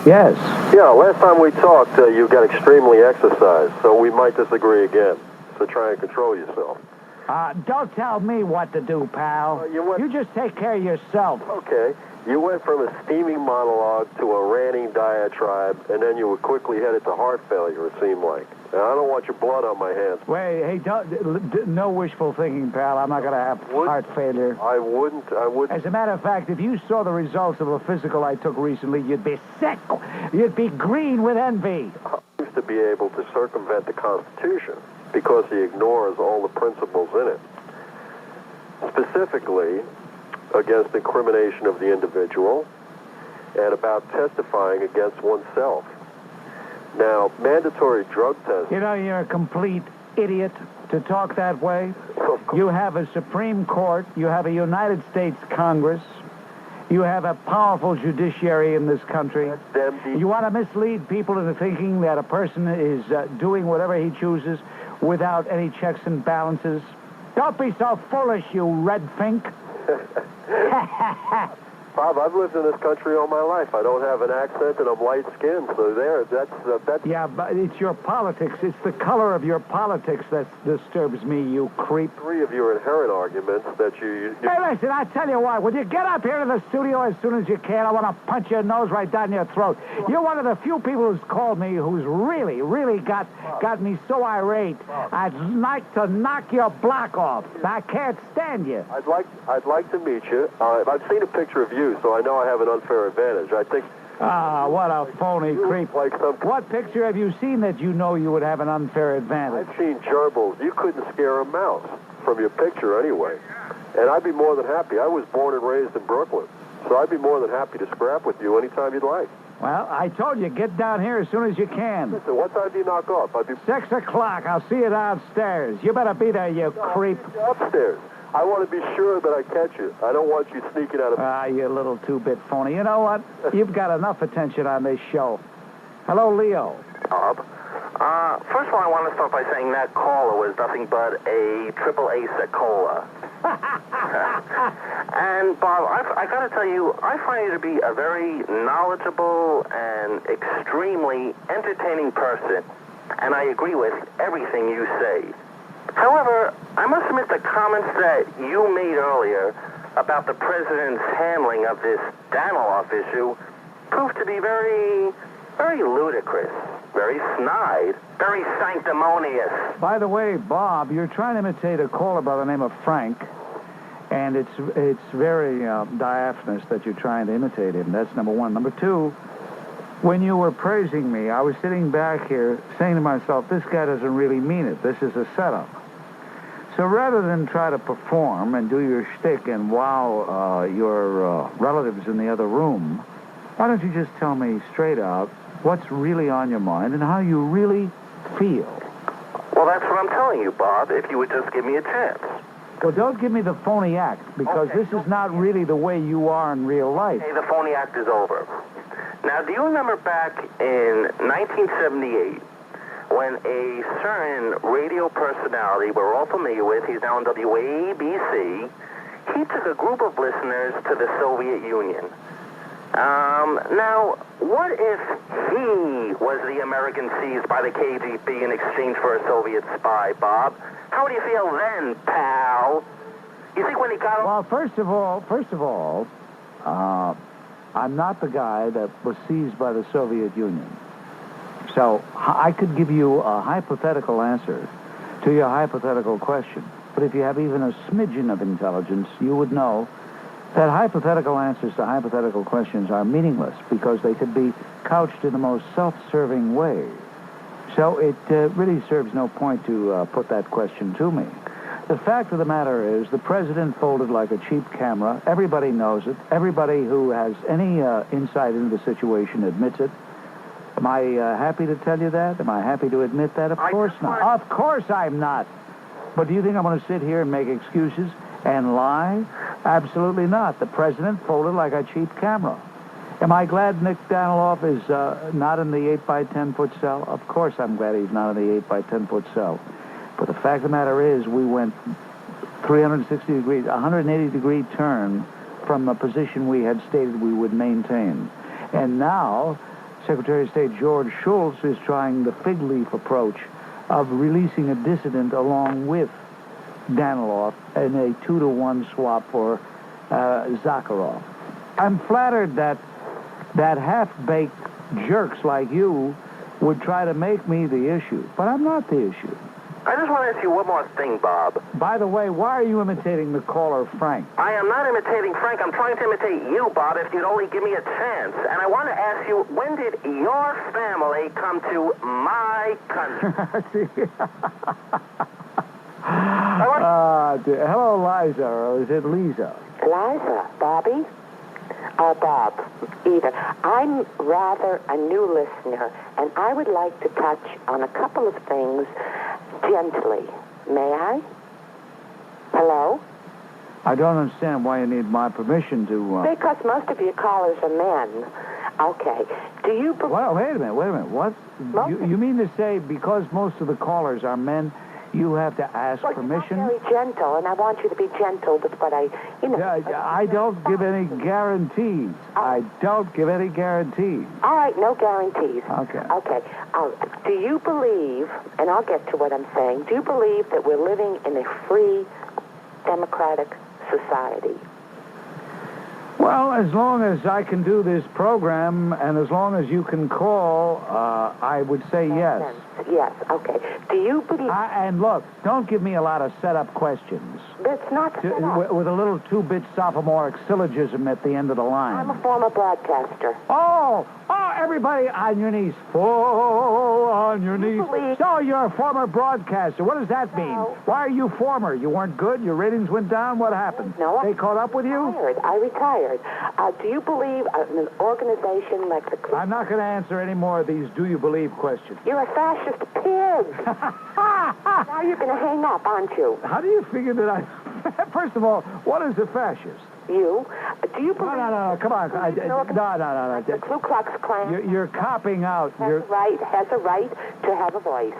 Yes. Yeah, last time we talked, you got extremely exercised, so we might disagree again. So try and control yourself. Don't tell me what to do, pal. You just take care of yourself. Okay. You went from a steaming monologue to a ranting diatribe, and then you were quickly headed to heart failure, it seemed like. Now, I don't want your blood on my hands. Wait, hey, no wishful thinking, pal. I'm not going to have heart failure. I wouldn't. As a matter of fact, if you saw the results of a physical I took recently, you'd be sick. You'd be green with envy. I used to be able to circumvent the Constitution because he ignores all the principles in it. Specifically, against incrimination of the individual and about testifying against oneself. Now, mandatory drug testing... You know, you're a complete idiot to talk that way. You have a Supreme Court. You have a United States Congress. You have a powerful judiciary in this country. You want to mislead people into thinking that a person is doing whatever he chooses without any checks and balances. Don't be so foolish, you red fink. Bob, I've lived in this country all my life. I don't have an accent and I'm light-skinned, so that's... Yeah, but it's your politics. It's the color of your politics that disturbs me, you creep. Three of your inherent arguments that you... Hey, listen, I tell you what, when you get up here to the studio as soon as you can, I want to punch your nose right down your throat. You're one of the few people who's called me who's really got me so irate. I'd like to knock your block off. I can't stand you. I'd like to meet you. I've seen a picture of you, so I know I have an unfair advantage. I think... what a phony creep. Like What picture have you seen that you know you would have an unfair advantage? I've seen gerbils. You couldn't scare a mouse from your picture anyway. And I'd be more than happy. I was born and raised in Brooklyn, so I'd be more than happy to scrap with you anytime you'd like. Well, I told you, get down here as soon as you can. Listen, what time do you knock off? 6 o'clock. I'll see you downstairs. You better be there, you creep. Upstairs. I want to be sure that I catch you. I don't want you sneaking out of... you little two-bit phony. You know what? You've got enough attention on this show. Hello, Leo. Bob. First of all, I want to start by saying that caller was nothing but a triple A-Cola. And, Bob, I got to tell you, I find you to be a very knowledgeable and extremely entertaining person, and I agree with everything you say. However, I must admit the comments that you made earlier about the president's handling of this Danilov issue proved to be very, very ludicrous, very snide, very sanctimonious. By the way, Bob, you're trying to imitate a caller by the name of Frank, and it's very diaphanous that you're trying to imitate him. That's number one. Number two, when you were praising me, I was sitting back here saying to myself, this guy doesn't really mean it. This is a setup. So rather than try to perform and do your shtick and wow your relatives in the other room, why don't you just tell me straight out what's really on your mind and how you really feel? Well, that's what I'm telling you, Bob, if you would just give me a chance. Well, don't give me the phony act, because this is not really the way you are in real life. Hey, the phony act is over. Now, do you remember back in 1978 when a certain radio personality we're all familiar with, he's now on WABC, he took a group of listeners to the Soviet Union. Now, what if he was the American seized by the KGB in exchange for a Soviet spy, Bob? How would you feel then, pal? You think when he got... Well, first of all, I'm not the guy that was seized by the Soviet Union. So I could give you a hypothetical answer to your hypothetical question. But if you have even a smidgen of intelligence, you would know that hypothetical answers to hypothetical questions are meaningless because they could be couched in the most self-serving way. So it really serves no point to put that question to me. The fact of the matter is the president folded like a cheap camera. Everybody knows it. Everybody who has any insight into the situation admits it. Am I happy to tell you that? Am I happy to admit that? Of course not. Of course I'm not. But do you think I'm going to sit here and make excuses and lie? Absolutely not. The president folded like a cheap camera. Am I glad Nick Danilov is not in the 8-by-10-foot cell? Of course I'm glad he's not in the 8-by-10-foot cell. But the fact of the matter is we went 360 degrees, 180-degree turn from the position we had stated we would maintain. And now, Secretary of State George Shultz is trying the fig leaf approach of releasing a dissident along with Danilov in a 2-to-1 swap for Zakharov. I'm flattered that half-baked jerks like you would try to make me the issue, but I'm not the issue. I just want to ask you one more thing, Bob. By the way, why are you imitating the caller, Frank? I am not imitating Frank. I'm trying to imitate you, Bob, if you'd only give me a chance. And I want to ask you, when did your family come to my country? Hello, Liza, or is it Lisa? Liza, Bobby? Bob, either. I'm rather a new listener, and I would like to touch on a couple of things gently. May I? Hello? I don't understand why you need my permission to... Because most of your callers are men. Okay. Do you... Well, wait a minute. What? You mean to say because most of the callers are men, you have to ask permission? You're not very gentle, and I want you to be gentle with what I... I don't give any guarantees. I don't give any guarantees. All right, no guarantees. Okay. Okay. Do you believe, and I'll get to what I'm saying, do you believe that we're living in a free, democratic society? Well, as long as I can do this program, and as long as you can call, I would say yes. Yes, okay. Do you believe... And look, don't give me a lot of set-up questions. That's not set-up. With a little 2-bit sophomoric syllogism at the end of the line. I'm a former broadcaster. Oh, everybody on your knees. Fall on your knees. So you're a former broadcaster. What does that mean? Why are you former? You weren't good? Your ratings went down? What happened? No. They caught up with you? I retired. Do you believe in an organization like the... I'm not going to answer any more of these do you believe questions. You're a fascist pig. Now you're going to hang up, aren't you? How do you figure that I... First of all, what is a fascist? You? Do you believe... No, come on. No. The Ku Klux Klan... You're copping out. Has a right to have a voice.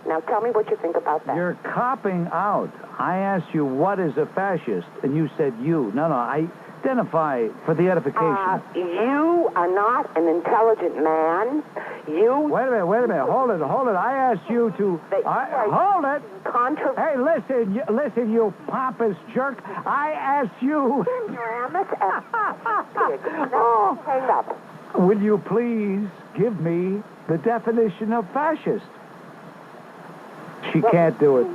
Now tell me what you think about that. You're copping out. I asked you what is a fascist, and you said you. No, I identify for the edification. You are not an intelligent man. You... Wait a minute. Hold it. I asked you to... Hold it. Hey, listen, you pompous jerk. I asked you... Hang up. Will you please give me the definition of fascist? She can't do it.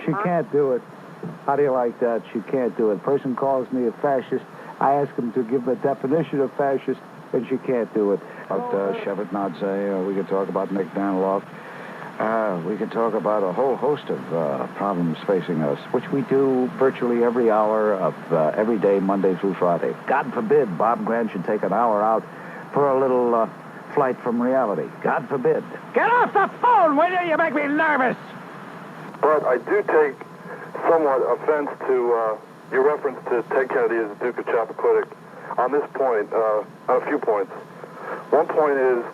She can't do it. How do you like that? She can't do it. Person calls me a fascist. I ask him to give the definition of fascist, and she can't do it. About Shevardnadze, we could talk about Nick Danilov. We could talk about a whole host of problems facing us, which we do virtually every hour of every day, Monday through Friday. God forbid Bob Grant should take an hour out for a little flight from reality. God forbid. Get off the phone, will you? You make me nervous. But I do take somewhat offense to your reference to Ted Kennedy as the Duke of Chappaquiddick on this point, on a few points. One point is,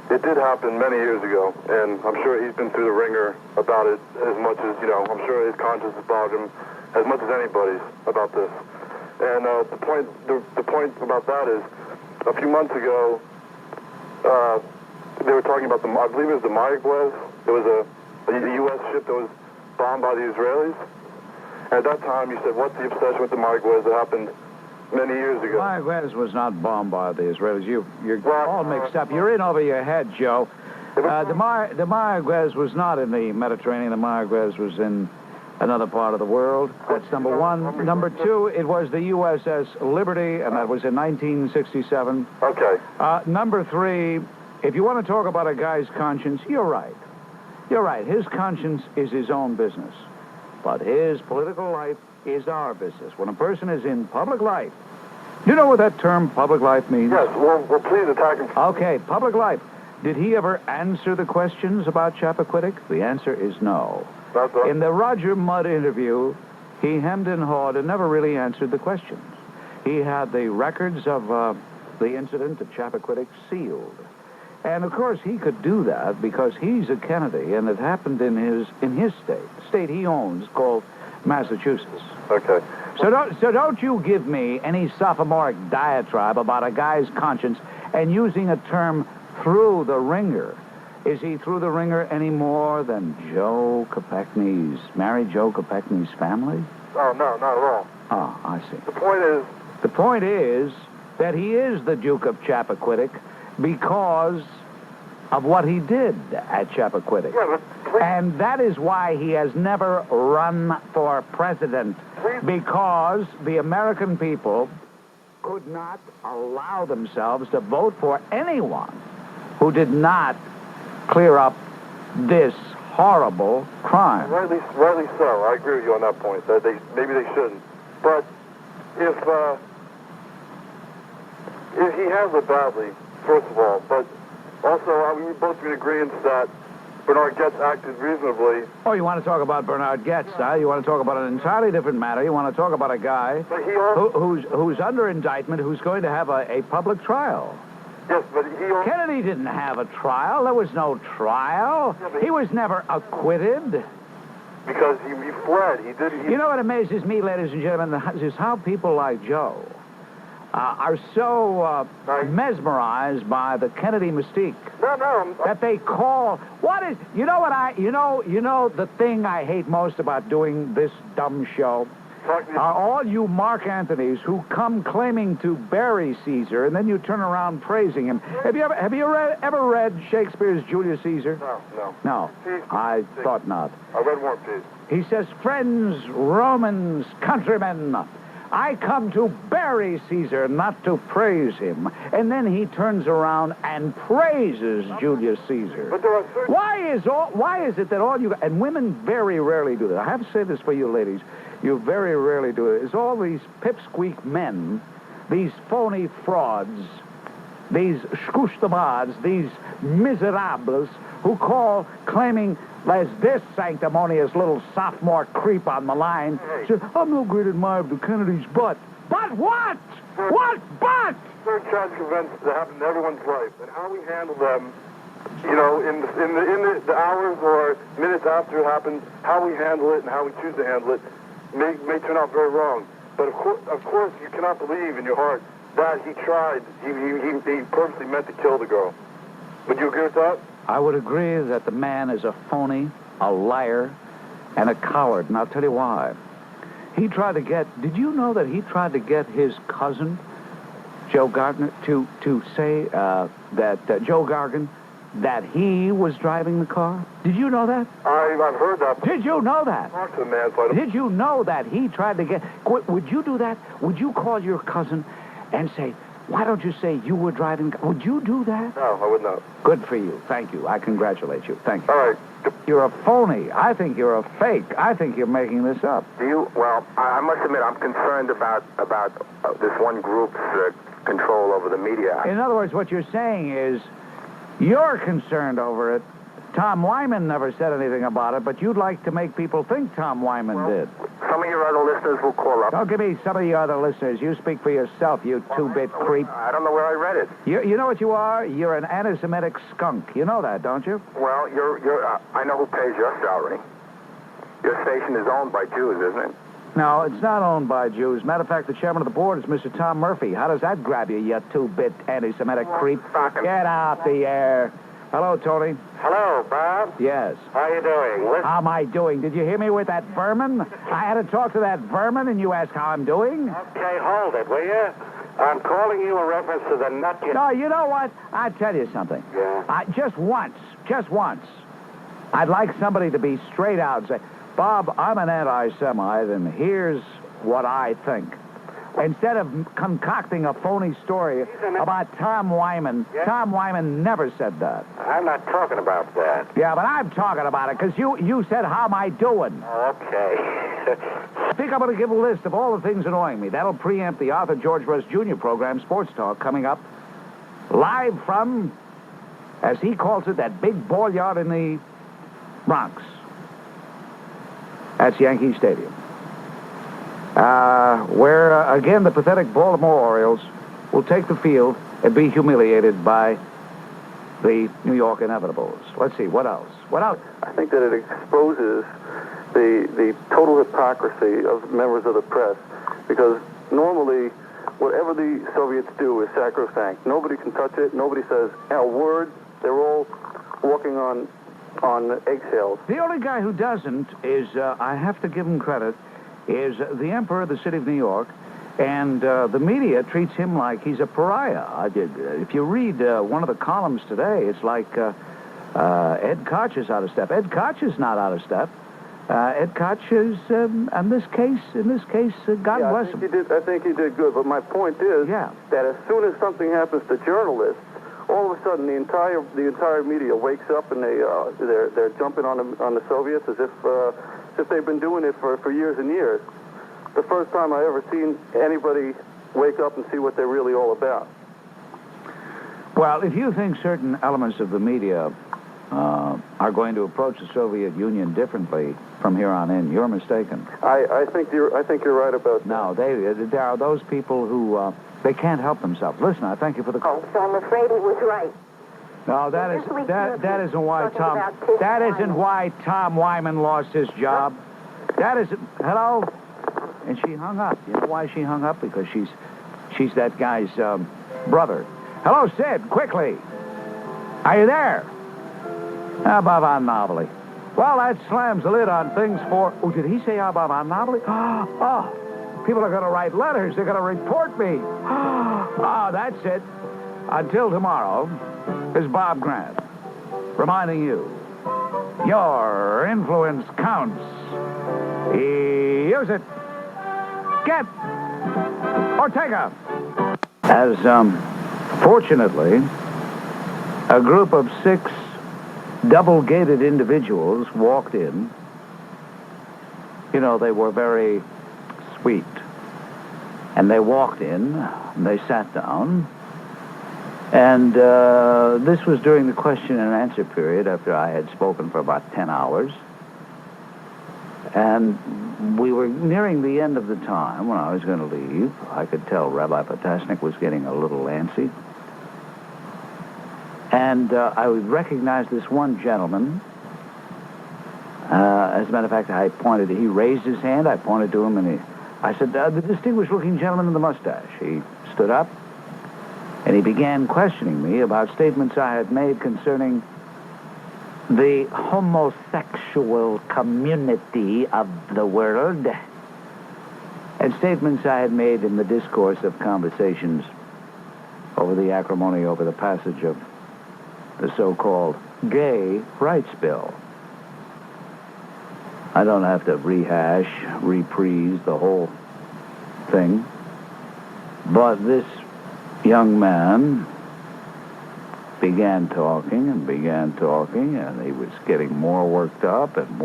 it did happen many years ago, and I'm sure he's been through the ringer about it as much as, I'm sure his conscience has bothered him as much as anybody's about this. And the point about that is, a few months ago, they were talking about I believe it was the Mayaguez. It was a U.S. ship that was bombed by the Israelis. And at that time, you said, what's the obsession with the Mayaguez that happened many years ago? Mayaguez was not bombed by the Israelis. You're all mixed up. You're in over your head, Joe. The Mayaguez was not in the Mediterranean. The Mayaguez was in another part of the world. That's number one. Number two, it was the USS Liberty, and that was in 1967. Okay. Number three, if you want to talk about a guy's conscience, you're right. You're right. His conscience is his own business. But his political life is our business. When a person is in public life, you know what that term public life means? Yes, well, please attack him. Okay, public life. Did he ever answer the questions about Chappaquiddick? The answer is no. That's right. In the Roger Mudd interview, he hemmed and hawed and never really answered the questions. He had the records of the incident at Chappaquiddick sealed. And, of course, he could do that because he's a Kennedy, and it happened in his state he owns, called Massachusetts. Okay. So don't you give me any sophomoric diatribe about a guy's conscience and using a term through the ringer. Is he through the ringer any more than Joe Married Joe Kopechne's family? Oh, no, not at all. Oh, I see. The point is that he is the Duke of Chappaquiddick because of what he did at Chappaquiddick. Yeah, but and that is why he has never run for president, because the American people could not allow themselves to vote for anyone who did not clear up this horrible crime. Rightly so. I agree with you on that point. That maybe they shouldn't. But if he handled it badly, first of all, but also we both be in agreement that Bernard Goetz acted reasonably. Oh, you want to talk about Bernard Goetz, huh? You want to talk about an entirely different matter. You want to talk about a guy who's under indictment, who's going to have a public trial. Yes, but Kennedy didn't have a trial. There was no trial. Yeah, he was never acquitted. Because he fled. He didn't. You know what amazes me, ladies and gentlemen, is how people like Joe are so mesmerized by the Kennedy mystique. No. That they call the thing I hate most about doing this dumb show are all you Marc Anthonys who come claiming to bury Caesar, and then you turn around praising him. Have you ever read Shakespeare's Julius Caesar? No. I thought not. I read War and Peace. He says, "Friends, Romans, countrymen, I come to bury Caesar, not to praise him." And then he turns around and praises Julius Caesar. But there are certain... Why is it that all you... And women very rarely do that. I have to say this for you ladies. You very rarely do it. It's all these pipsqueak men, these phony frauds, these schustabars, these miserables who claiming there's this sanctimonious little sophomore creep on the line. Says, "I'm no great admirer of the Kennedys, but..." But what? What but? There are tragic events that happen in everyone's life, and how we handle them, in the hours or minutes after it happens, how we handle it and how we choose to handle it may turn out very wrong. But of course, you cannot believe in your heart that he tried. He purposely meant to kill the girl. Would you agree with that? I would agree that the man is a phony, a liar, and a coward, and I'll tell you why. Did you know that he tried to get his cousin, Joe Gargan, to say Joe Gargan, that he was driving the car? Did you know that? I've heard that. Did you know that? Talk to the man. Did you know that he tried to get... Would you do that? Would you call your cousin and say, "Why don't you say you were driving..." Would you do that? No, I would not. Good for you. Thank you. I congratulate you. Thank you. All right. You're a phony. I think you're a fake. I think you're making this up. Well, I must admit, I'm concerned about this one group's control over the media. In other words, what you're saying is you're concerned over it. Tom Wyman never said anything about it, but you'd like to make people think Tom Wyman did. Some of your other listeners will call up. Don't give me some of your other listeners. You speak for yourself, you two-bit creep. I don't know where I read it. You know what you are? You're an anti-Semitic skunk. You know that, don't you? Well, I know who pays your salary. Your station is owned by Jews, isn't it? No, it's not owned by Jews. Matter of fact, the chairman of the board is Mr. Tom Murphy. How does that grab you, you two-bit anti-Semitic creep? Get out the air. Hello, Tony. Hello, Bob. Yes. How you doing? How am I doing? Did you hear me with that vermin? I had to talk to that vermin, and you ask how I'm doing? Okay, hold it, will you? I'm calling you in reference to the nut you... No, you know what? I'll tell you something. Yeah? Just once, I'd like somebody to be straight out and say, "Bob, I'm an anti-Semite, and here's what I think." Instead of concocting a phony story about Tom Wyman. Yeah? Tom Wyman never said that. I'm not talking about that. Yeah, but I'm talking about it, because you said, "How am I doing?" Okay. I think I'm going to give a list of all the things annoying me. That'll preempt the Arthur George Rush Jr. program, Sports Talk, coming up live from, as he calls it, that big ball yard in the Bronx. That's Yankee Stadium. Where, again, the pathetic Baltimore Orioles will take the field and be humiliated by the New York Inevitables. Let's see, what else? I think that it exposes the total hypocrisy of members of the press, because normally whatever the Soviets do is sacrosanct. Nobody can touch it. Nobody says a word. They're all walking on eggshells. The only guy who doesn't is, I have to give him credit, is the Emperor of the City of New York, and the media treats him like he's a pariah. If you read one of the columns today, it's like Ed Koch is out of step. Ed Koch is not out of step. Ed Koch is, in this case, God bless him. I think he did good, but my point is that as soon as something happens to journalists, all of a sudden the entire media wakes up and they're jumping on the Soviets as if they've been doing it for years and years. The first time I ever seen anybody wake up and see what they're really all about. Well, if you think certain elements of the media are going to approach the Soviet Union differently from here on in, you're mistaken. I think you're right about that. No, there are those people who they can't help themselves. Listen, I thank you for the call. So I'm afraid he was right. No, that isn't why Tom Wyman lost his job. That isn't. Hello. And she hung up. You know why she hung up? Because she's that guy's brother. Hello, Sid. Quickly. Are you there? Abavan Novelly. Well, that slams the lid on things for... Oh, did he say Abavan Novelly? Oh, people are going to write letters. They're going to report me. Oh, that's it. Until tomorrow, is Bob Grant reminding you, your influence counts. Use it. Get Ortega. As, fortunately, a group of 6 double-gaited individuals walked in. You know, they were very sweet. And they walked in, and they sat down. And this was during the question and answer period after I had spoken for about 10 hours. And we were nearing the end of the time when I was going to leave. I could tell Rabbi Potasnik was getting a little antsy. And I recognized this one gentleman. As a matter of fact, he raised his hand, I pointed to him, and I said, the distinguished-looking gentleman in the mustache. He stood up, and he began questioning me about statements I had made concerning the homosexual community of the world, and statements I had made in the discourse of conversations over the acrimony over the passage of the so-called gay rights bill. I don't have to reprise the whole thing, but this young man began talking, and he was getting more worked up, and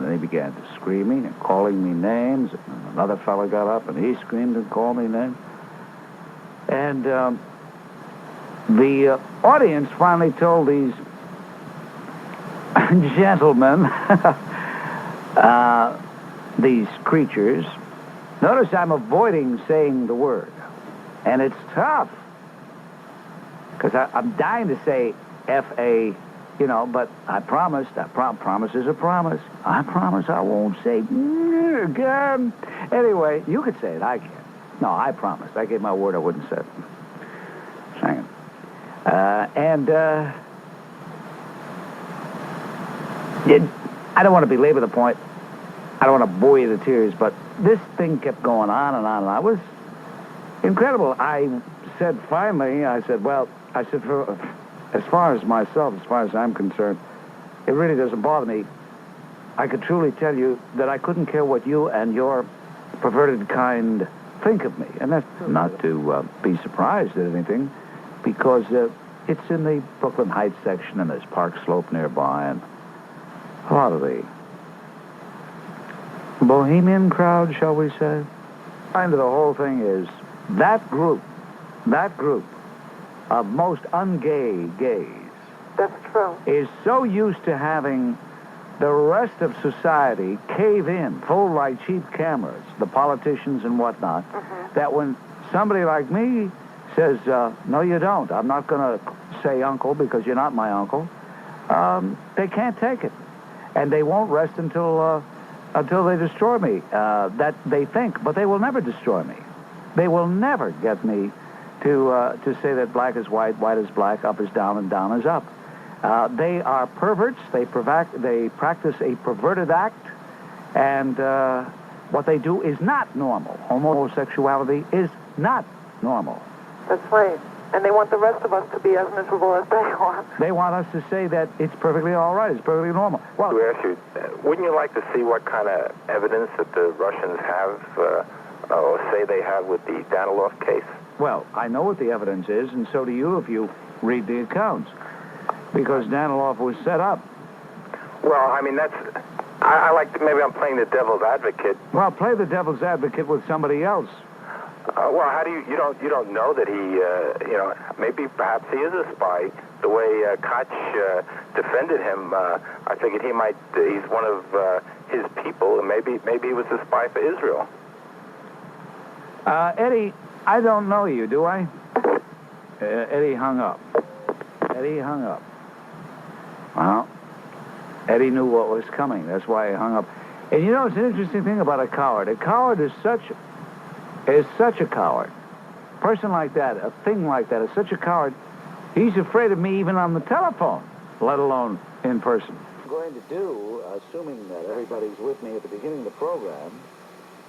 then he began to screaming and calling me names, and another fellow got up, and he screamed and called me names. And the audience finally told these gentlemen, these creatures, notice I'm avoiding saying the word, and it's tough, because I'm dying to say F-A, but I promised, promise is a promise. I promise I won't say again. Anyway, you could say it, I can't. No, I promised. I gave my word I wouldn't say it. Hang on. I don't want to belabor the point. I don't want to bore you to tears, but this thing kept going on and on, and I was incredible. I said, as far as myself, as far as I'm concerned, it really doesn't bother me. I could truly tell you that I couldn't care what you and your perverted kind think of me. And that's not to be surprised at anything, because it's in the Brooklyn Heights section, and there's Park Slope nearby, and a lot of the bohemian crowd, shall we say. The end of the whole thing is that group of most ungay gays. That's true. Is so used to having the rest of society cave in, fold like cheap cameras, the politicians and whatnot, that when somebody like me says, no, you don't, I'm not going to say uncle because you're not my uncle, they can't take it. And they won't rest until until they destroy me. That they think, but they will never destroy me. They will never get me to say that black is white, white is black, up is down, and down is up. They are perverts. They practice a perverted act, and what they do is not normal. Homosexuality is not normal. That's right. And they want the rest of us to be as miserable as they are. They want us to say that it's perfectly all right, it's perfectly normal. Well, to ask you, wouldn't you like to see what kind of evidence that the Russians have, or say they have with the Danilov case? Well, I know what the evidence is, and so do you if you read the accounts, because Danilov was set up. Well, I mean, I like to, maybe I'm playing the devil's advocate. Well, play the devil's advocate with somebody else. Well, how do you don't know that he, maybe perhaps he is a spy. The way Koch defended him, I figured he's one of his people, and maybe he was a spy for Israel. Eddie, I don't know you, do I? Eddie hung up. Well, Eddie knew what was coming. That's why he hung up. And you know, it's an interesting thing about a coward. A coward is such a coward. A person like that, a thing like that, is such a coward, he's afraid of me even on the telephone, let alone in person. What I'm going to do, assuming that everybody's with me at the beginning of the program,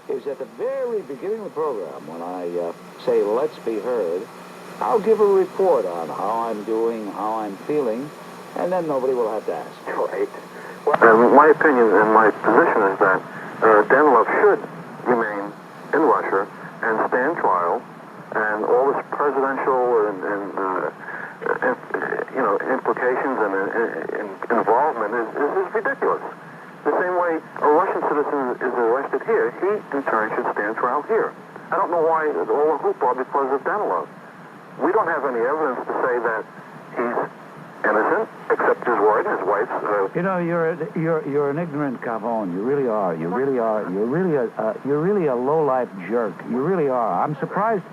is at the very beginning of the program, when I say, let's be heard, I'll give a report on how I'm doing, how I'm feeling, and then nobody will have to ask. Right. Well, my opinion and my position is that Danilov should remain in Russia and stand trial, and all this presidential and implications and involvement is ridiculous. The same way a Russian citizen is arrested here, he in turn should stand trial here. I don't know why all the hoopla because of Danilov. We don't have any evidence to say that he's innocent, except his word and his wife's. You know, you're an ignorant gavone. You really are. You're really a low-life jerk. You really are. I'm surprised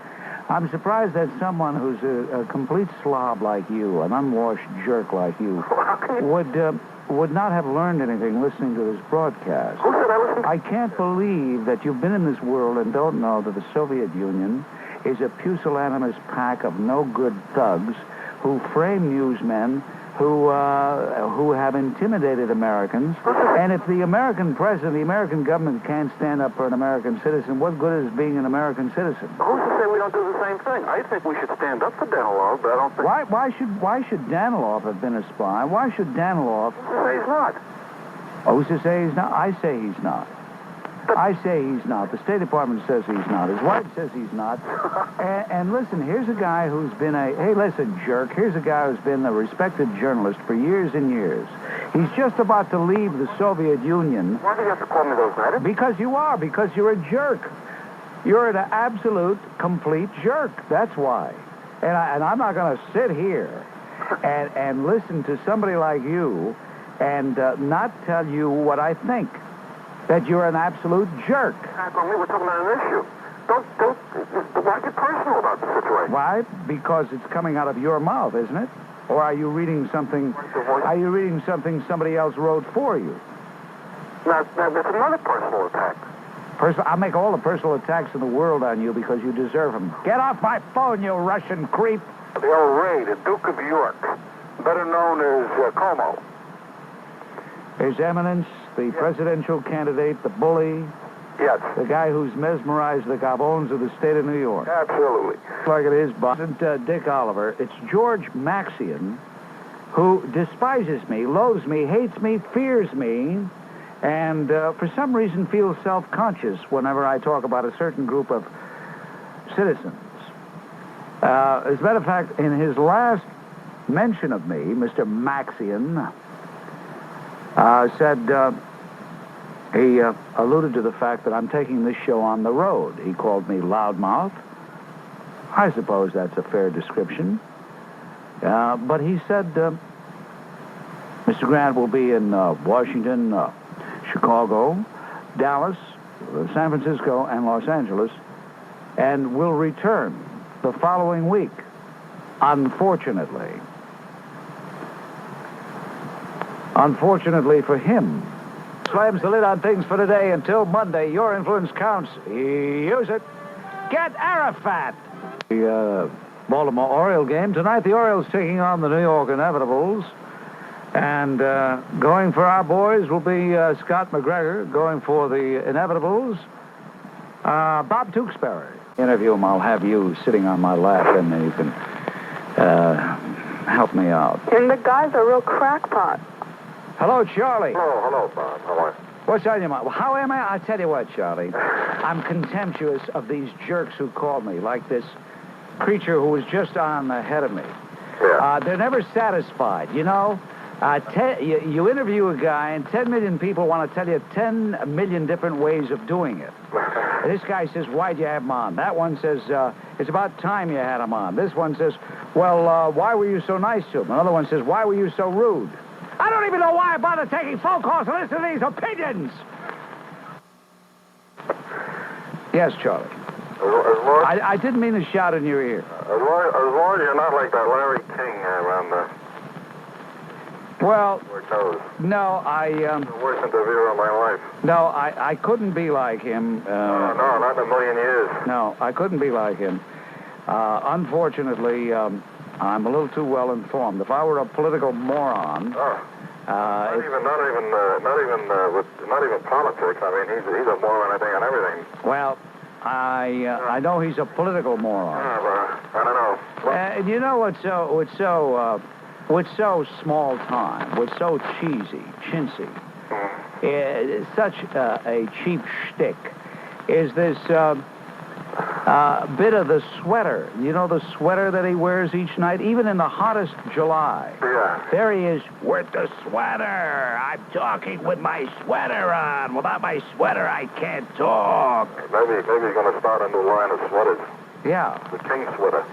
that someone who's a complete slob like you, an unwashed jerk like you, would not have learned anything listening to this broadcast. Who said I listened? I can't believe that you've been in this world and don't know that the Soviet Union is a pusillanimous pack of no-good thugs who frame newsmen, who have intimidated Americans. And if the American president, the American government can't stand up for an American citizen, what good is being an American citizen? Who's to say we don't do the same thing? I think we should stand up for Danilov, but I don't think... Why should Danilov have been a spy? Why should Danilov... Who's to say he's not? Who's to say he's not? I say he's not. I say he's not. The State Department says he's not. His wife says he's not. And listen, here's a guy who's been hey, listen, jerk. Here's a guy who's been a respected journalist for years and years. He's just about to leave the Soviet Union. Why do you have to call me those names? Because you are. Because you're a jerk. You're an absolute, complete jerk. That's why. And I'm not going to sit here and listen to somebody like you and not tell you what I think. That you're an absolute jerk. We're talking about an issue. Why get personal about the situation? Why? Because it's coming out of your mouth, isn't it? Or are you reading something? Are you reading something somebody else wrote for you? Now there's another personal attack. I'll make all the personal attacks in the world on you because you deserve them. Get off my phone, you Russian creep! The old Ray, the Duke of York, better known as Cuomo. His Eminence, the presidential candidate, the bully. Yes. The guy who's mesmerized the gavones of the state of New York. Absolutely. Like it is, boss. Dick Oliver. It's George Maxian, who despises me, loathes me, hates me, fears me, and for some reason feels self-conscious whenever I talk about a certain group of citizens. As a matter of fact, in his last mention of me, Mr. Maxian said he alluded to the fact that I'm taking this show on the road. He called me loudmouth. I suppose that's a fair description. But he said, Mr. Grant will be in Washington, Chicago, Dallas, San Francisco, and Los Angeles, and will return the following week, unfortunately. Unfortunately for him. slams the lid on things for today. Until Monday, your influence counts. Use it. Get Arafat. The Baltimore Oriole game. Tonight, the Orioles taking on the New York Inevitables. And going for our boys will be Scott McGregor. Going for the Inevitables, Bob Tewksbury. Interview him. I'll have you sitting on my lap, and then you can help me out. And the guy's a real crackpot. Hello, Charlie. Hello, Bob. How are you? What's on your mind? Well, how am I? I tell you what, Charlie. I'm contemptuous of these jerks who call me, like this creature who was just on ahead of me. Yeah. They're never satisfied, you know? You interview a guy, and 10 million people want to tell you 10 million different ways of doing it. This guy says, why'd you have him on? That one says, it's about time you had him on. This one says, well, why were you so nice to him? Another one says, why were you so rude? I don't even know why I bother taking phone calls to listen to these opinions. Yes, Charlie. I didn't mean to shout in your ear. As long as you're not like that Larry King around the... Well, no, the worst interviewer of my life. No, I couldn't be like him. No, not in a million years. No, I couldn't be like him. Unfortunately, I'm a little too well informed. If I were a political moron, not even politics. I mean, he's a moron, I think, on everything. Well, I know he's a political moron. I don't know. And you know what's so small time, what's so cheesy, chintzy, such a cheap shtick, is this bit of the sweater. You know the sweater that he wears each night, even in the hottest July? Yeah. There he is with the sweater. I'm talking with my sweater on. Without my sweater, I can't talk. Maybe he's going to start a new line of sweaters. Yeah. The King sweater.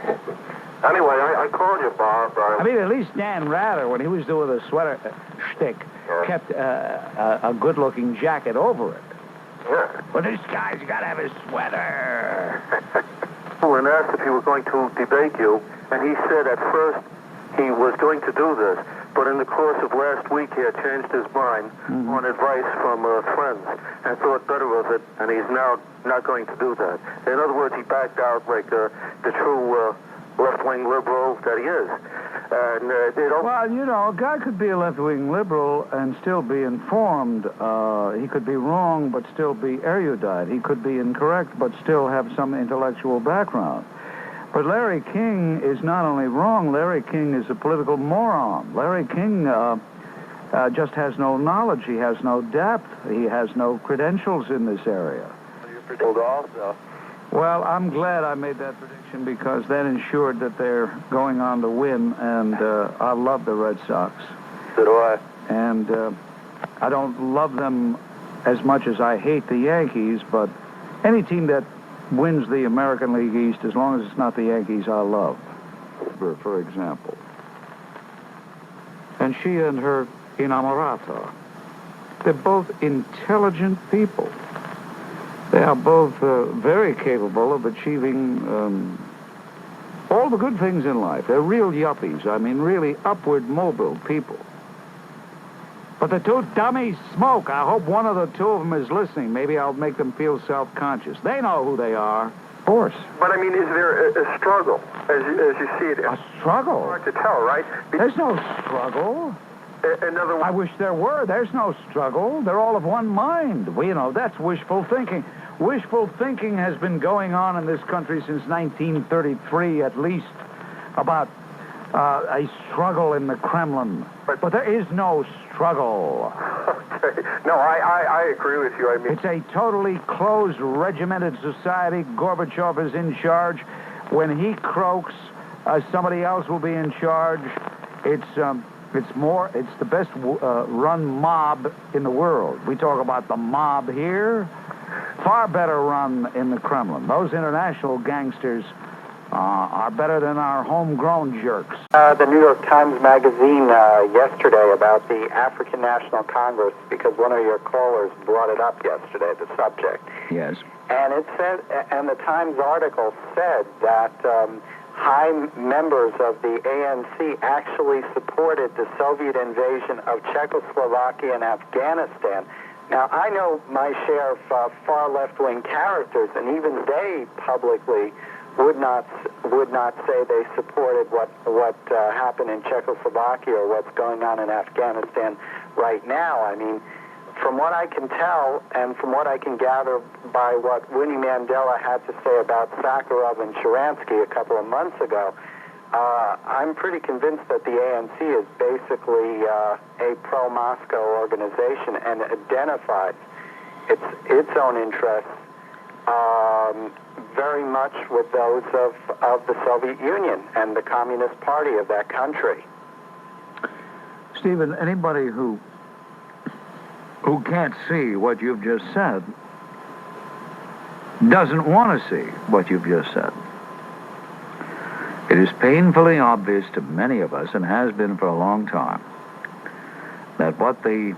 Anyway, I called you, Bob. I mean, at least Dan Rather, when he was doing the sweater shtick, kept a good-looking jacket over it. Yeah. But this guy's got to have his sweater. And asked if he were going to debate you, and he said at first he was going to do this, but in the course of last week he had changed his mind on advice from friends and thought better of it, and he's now not going to do that. In other words, he backed out like the true left-wing liberal that he is. And well, you know, a guy could be a left-wing liberal and still be informed. He could be wrong but still be erudite. He could be incorrect but still have some intellectual background. But Larry King is not only wrong, Larry King is a political moron. Larry King just has no knowledge. He has no depth. He has no credentials in this area. You predicted also. Well, I'm glad I made that prediction because that ensured that they're going on to win, and I love the Red Sox. So do I. And I don't love them as much as I hate the Yankees, but any team that wins the American League East, as long as it's not the Yankees, I love. For example. And she and her inamorata, they're both intelligent people. They are both very capable of achieving all the good things in life. They're real yuppies. I mean, really upward mobile people. But the two dummies smoke. I hope one of the two of them is listening. Maybe I'll make them feel self-conscious. They know who they are. Of course. But, I mean, is there a struggle, as you see it? A struggle? Hard to tell, right? There's no struggle. In other words, I wish there were. There's no struggle. They're all of one mind. Well, you know, that's wishful thinking. Wishful thinking has been going on in this country since 1933, at least, about a struggle in the Kremlin. But there is no struggle. Okay. No, I agree with you. I mean, it's a totally closed, regimented society. Gorbachev is in charge. When he croaks, somebody else will be in charge. It's the best run mob in the world. We talk about the mob here. Far better run in the Kremlin. Those international gangsters are better than our homegrown jerks. The New York Times Magazine yesterday about the African National Congress, because one of your callers brought it up yesterday, the subject. Yes. And it said, and the Times article said that high members of the ANC actually supported the Soviet invasion of Czechoslovakia and Afghanistan Now, I know my share of far left-wing characters, and even they publicly would not say they supported what happened in Czechoslovakia or what's going on in Afghanistan right now. I mean, from what I can tell and from what I can gather by what Winnie Mandela had to say about Sakharov and Sharansky a couple of months ago, I'm pretty convinced that the ANC is basically a pro-Moscow organization and identifies its own interests very much with those of the Soviet Union and the Communist Party of that country. Stephen, anybody who can't see what you've just said doesn't want to see what you've just said. It is painfully obvious to many of us, and has been for a long time, that what the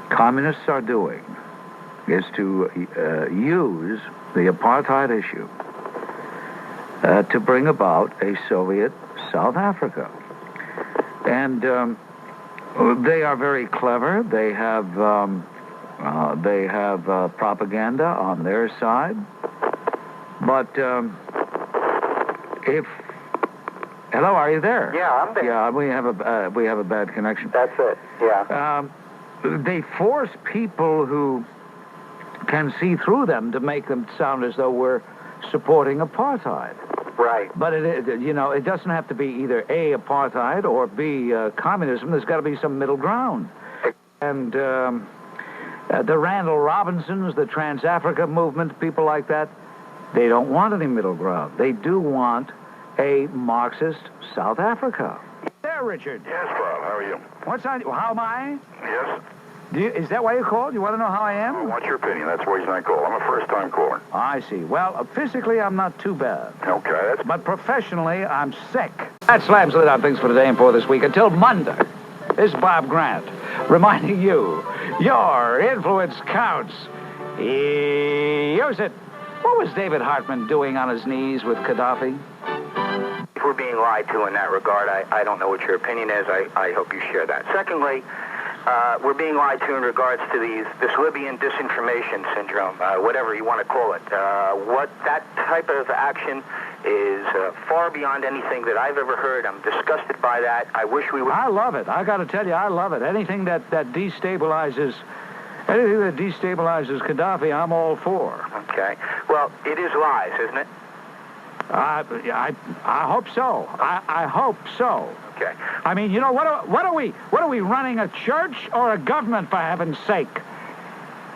communists are doing is to use the apartheid issue to bring about a Soviet South Africa. And they are very clever. They have propaganda on their side. But if hello, are you there? Yeah, I'm there. Yeah, we have a bad connection. That's it. Yeah. They force people who can see through them to make them sound as though we're supporting apartheid. Right. But it doesn't have to be either A, apartheid, or B, communism. There's got to be some middle ground. And the Randall Robinsons, the Trans-Africa movement, people like that, they don't want any middle ground. They do want a Marxist South Africa. There, Richard. Yes, Bob. How are you? What's on? How am I? Yes. Is that why you called? You want to know how I am? What's your opinion? That's the reason I call. I'm a first-time caller. I see. Well, physically, I'm not too bad. Okay. But professionally, I'm sick. That slams it on things for today and for this week. Until Monday, this is Bob Grant reminding you, your influence counts. Use it. What was David Hartman doing on his knees with Gaddafi? If we're being lied to in that regard, I don't know what your opinion is. I hope you share that. Secondly, we're being lied to in regards to this Libyan disinformation syndrome, whatever you want to call it. What that type of action is far beyond anything that I've ever heard. I'm disgusted by that. I wish we would... I love it. I got to tell you, I love it. Anything that destabilizes Gaddafi, I'm all for. Okay. Well, it is lies, isn't it? I hope so. I hope so. Okay. I mean, what are we running, a church or a government, for heaven's sake?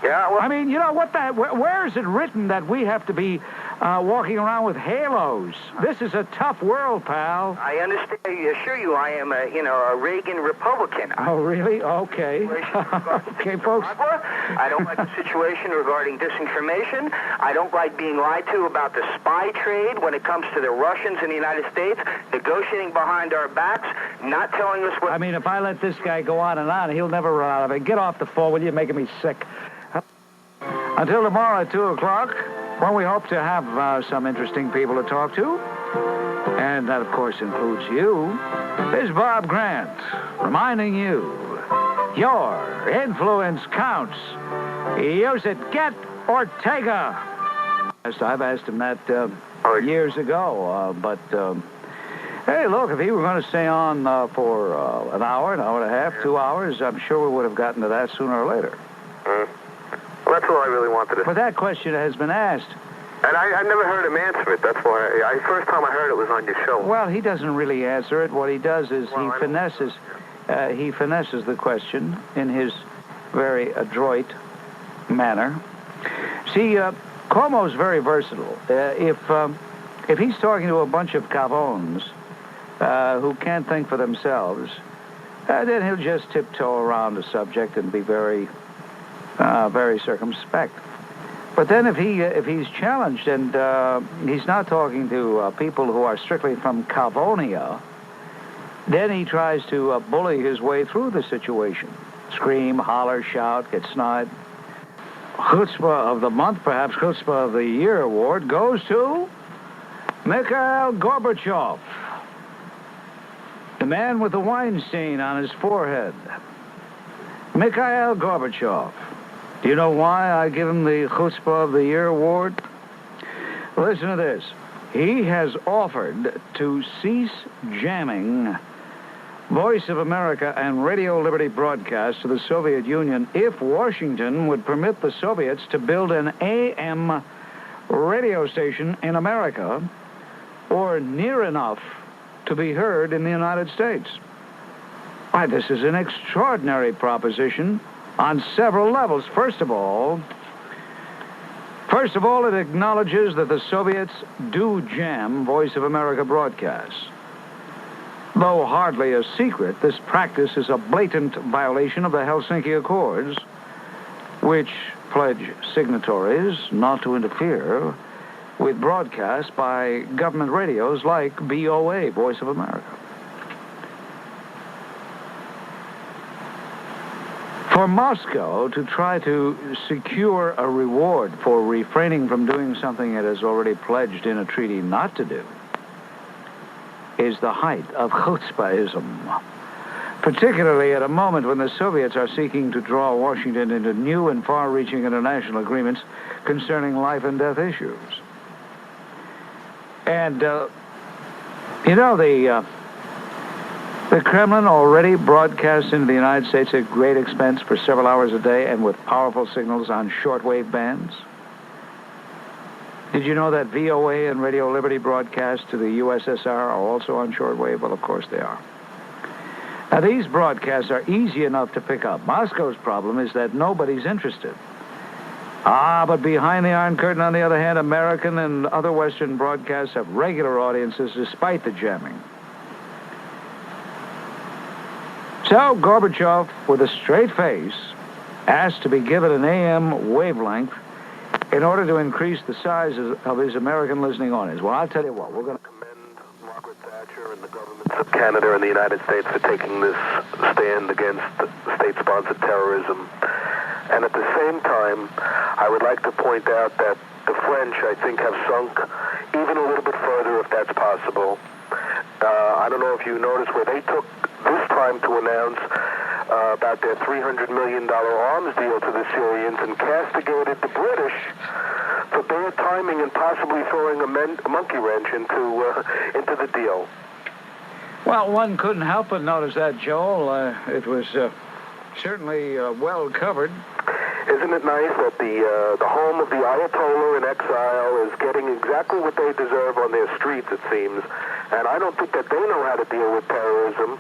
Yeah, well... I mean, where is it written that we have to be walking around with halos? This is a tough world, pal. I understand. I assure you I am a Reagan Republican. Oh, really? Okay. Okay, folks. I don't like the situation regarding disinformation. I don't like being lied to about the spy trade when it comes to the Russians in the United States, negotiating behind our backs, not telling us what... I mean, if I let this guy go on and on, he'll never run out of it. Get off the phone, will you? Making me sick. Until tomorrow at 2 o'clock, when we hope to have some interesting people to talk to. And that, of course, includes you. This is Bob Grant reminding you, your influence counts. Use it. Get Ortega. I've asked him that years ago, but... Hey, look, if he were going to stay on for an hour and a half, 2 hours, I'm sure we would have gotten to that sooner or later. Well, that's all I really wanted to... But that question has been asked. And I've never heard him answer it. That's why... First time I heard it was on your show. Well, he doesn't really answer it. What he does is he finesses the question in his very adroit manner. See, Cuomo's very versatile. If he's talking to a bunch of gavones who can't think for themselves, then he'll just tiptoe around the subject and be very circumspect. But then if he's challenged and he's not talking to people who are strictly from Cavonia, then he tries to bully his way through the situation. Scream, holler, shout, get snide. Chutzpah of the month, perhaps Chutzpah of the year award, goes to Mikhail Gorbachev, the man with the wine stain on his forehead. Mikhail Gorbachev. Do you know why I give him the Chutzpah of the Year award? Listen to this. He has offered to cease jamming Voice of America and Radio Liberty broadcasts to the Soviet Union if Washington would permit the Soviets to build an AM radio station in America or near enough to be heard in the United States. Why, this is an extraordinary proposition on several levels. First of all, it acknowledges that the Soviets do jam Voice of America broadcasts. Though hardly a secret, this practice is a blatant violation of the Helsinki Accords, which pledge signatories not to interfere with broadcasts by government radios like VOA, Voice of America. For Moscow to try to secure a reward for refraining from doing something it has already pledged in a treaty not to do is the height of chutzpahism, particularly at a moment when the Soviets are seeking to draw Washington into new and far-reaching international agreements concerning life and death issues. And, the Kremlin already broadcasts into the United States at great expense for several hours a day and with powerful signals on shortwave bands. Did you know that VOA and Radio Liberty broadcasts to the USSR are also on shortwave? Well, of course they are. Now, these broadcasts are easy enough to pick up. Moscow's problem is that nobody's interested. But behind the Iron Curtain, on the other hand, American and other Western broadcasts have regular audiences despite the jamming. So Gorbachev, with a straight face, asked to be given an AM wavelength in order to increase the size of his American listening audience. Well, I'll tell you what, we're going to commend Margaret Thatcher and the governments of Canada and the United States for taking this stand against state-sponsored terrorism. And at the same time, I would like to point out that the French, I think, have sunk even a little bit further, if that's possible. I don't know if you noticed where they took this time to announce about their $300 million arms deal to the Syrians and castigated the British for bad timing and possibly throwing a monkey wrench into the deal. Well, one couldn't help but notice that, Joel. It was certainly well covered. Isn't it nice that the home of the Ayatollah in exile is getting exactly what they deserve on their streets, it seems. And I don't think that they know how to deal with terrorism.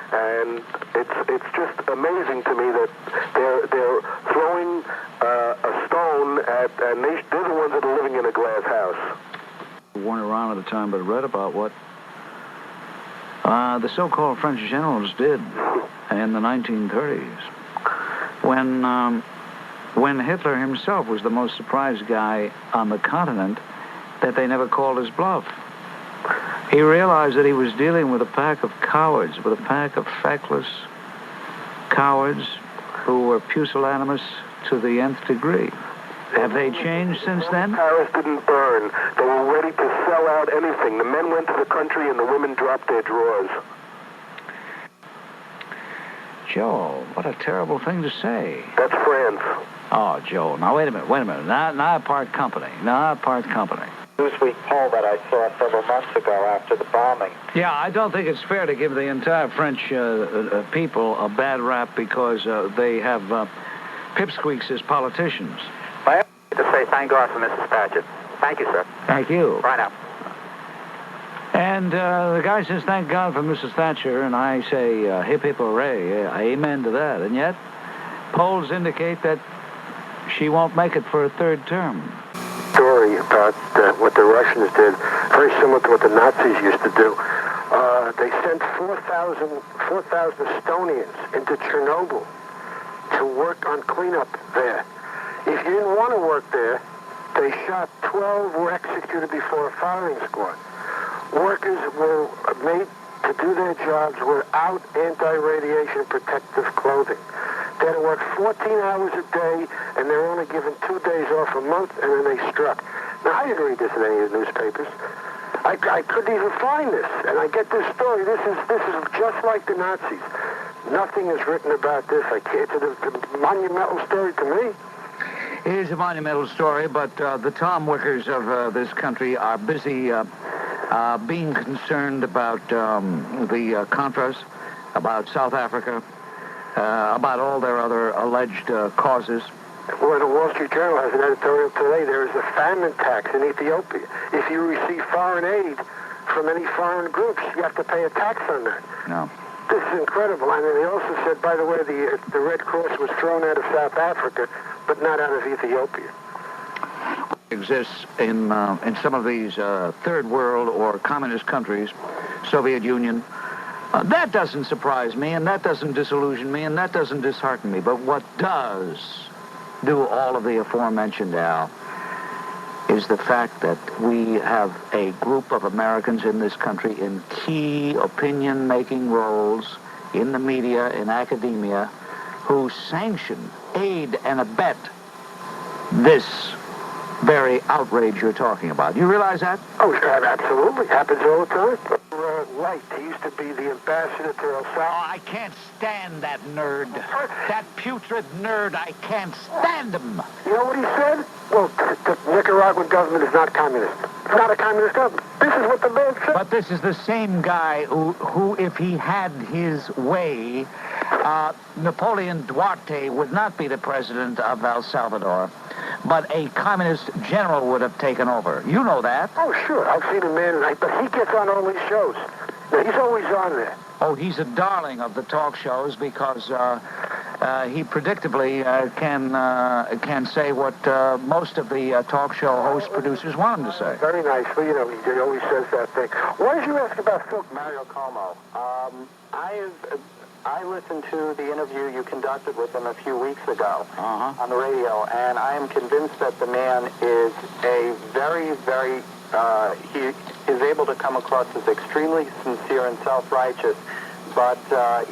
And it's just amazing to me that they're throwing a stone at, and they're the ones that are living in a glass house. I weren't around at the time, but read about what the so-called French generals did in the 1930s, when Hitler himself was the most surprised guy on the continent that they never called his bluff. He realized that he was dealing with a pack of cowards, with a pack of feckless cowards who were pusillanimous to the nth degree. Have they changed since then? Paris didn't burn. They were ready to sell out anything. The men went to the country and the women dropped their drawers. Joel, what a terrible thing to say. That's France. Oh, Joel, now wait a minute. Not part company. Newsweek poll that I saw several months ago after the bombing. Yeah, I don't think it's fair to give the entire French people a bad rap because they have pipsqueaks as politicians. I have to say thank God for Mrs. Thatcher. Thank you, sir. Thank you. Right now. And the guy says, thank God for Mrs. Thatcher, and I say, hip, hip, hooray, amen to that. And yet, polls indicate that she won't make it for a third term. Story about what the Russians did, very similar to what the Nazis used to do. They sent 4,000 Estonians into Chernobyl to work on cleanup there. If you didn't want to work there, they shot 12 were executed before a firing squad. Workers were made to do their jobs without anti-radiation protective clothing. They had to work 14 hours a day, and they were only given 2 days off a month, and then they struck. Now, I didn't read this in any of the newspapers. I couldn't even find this, and I get this story. This is just like the Nazis. Nothing is written about this. It's a monumental story to me. It is a monumental story, but the Tom Wickers of this country are busy being concerned about the Contras, about South Africa, about all their other alleged causes. Well, the Wall Street Journal has an editorial today. There is a famine tax in Ethiopia. If you receive foreign aid from any foreign groups, you have to pay a tax on that. No. This is incredible. And they also said, by the way, the Red Cross was thrown out of South Africa, but not out of Ethiopia. Exists in some of these third world or communist countries, Soviet Union. That doesn't surprise me, and that doesn't disillusion me, and that doesn't dishearten me. But what does do all of the aforementioned, Al, is the fact that we have a group of Americans in this country in key opinion-making roles in the media, in academia, who sanction, aid, and abet this very outrage you're talking about. You realize that? Oh, absolutely. Happens all the time. Light, he used to be the ambassador to El Salvador. Oh, I can't stand that nerd. That putrid nerd, I can't stand him. You know what he said? Well, the Nicaraguan government is not communist. It's not a communist government. This is what the man said. But this is the same guy who if he had his way, Napoleon Duarte would not be the president of El Salvador, but a communist general would have taken over. You know that. Oh, sure. I've seen a man, but he gets on all these shows. Now, he's always on there. Oh, he's a darling of the talk shows because he predictably can say what most of the talk show host producers want him to say. Very nice. Well, you know, he always says that thing. Why did you ask about Phil? Mario Cuomo. I listened to the interview you conducted with him a few weeks ago on the radio, and I am convinced that the man is a very, very, he is able to come across as extremely sincere and self-righteous, but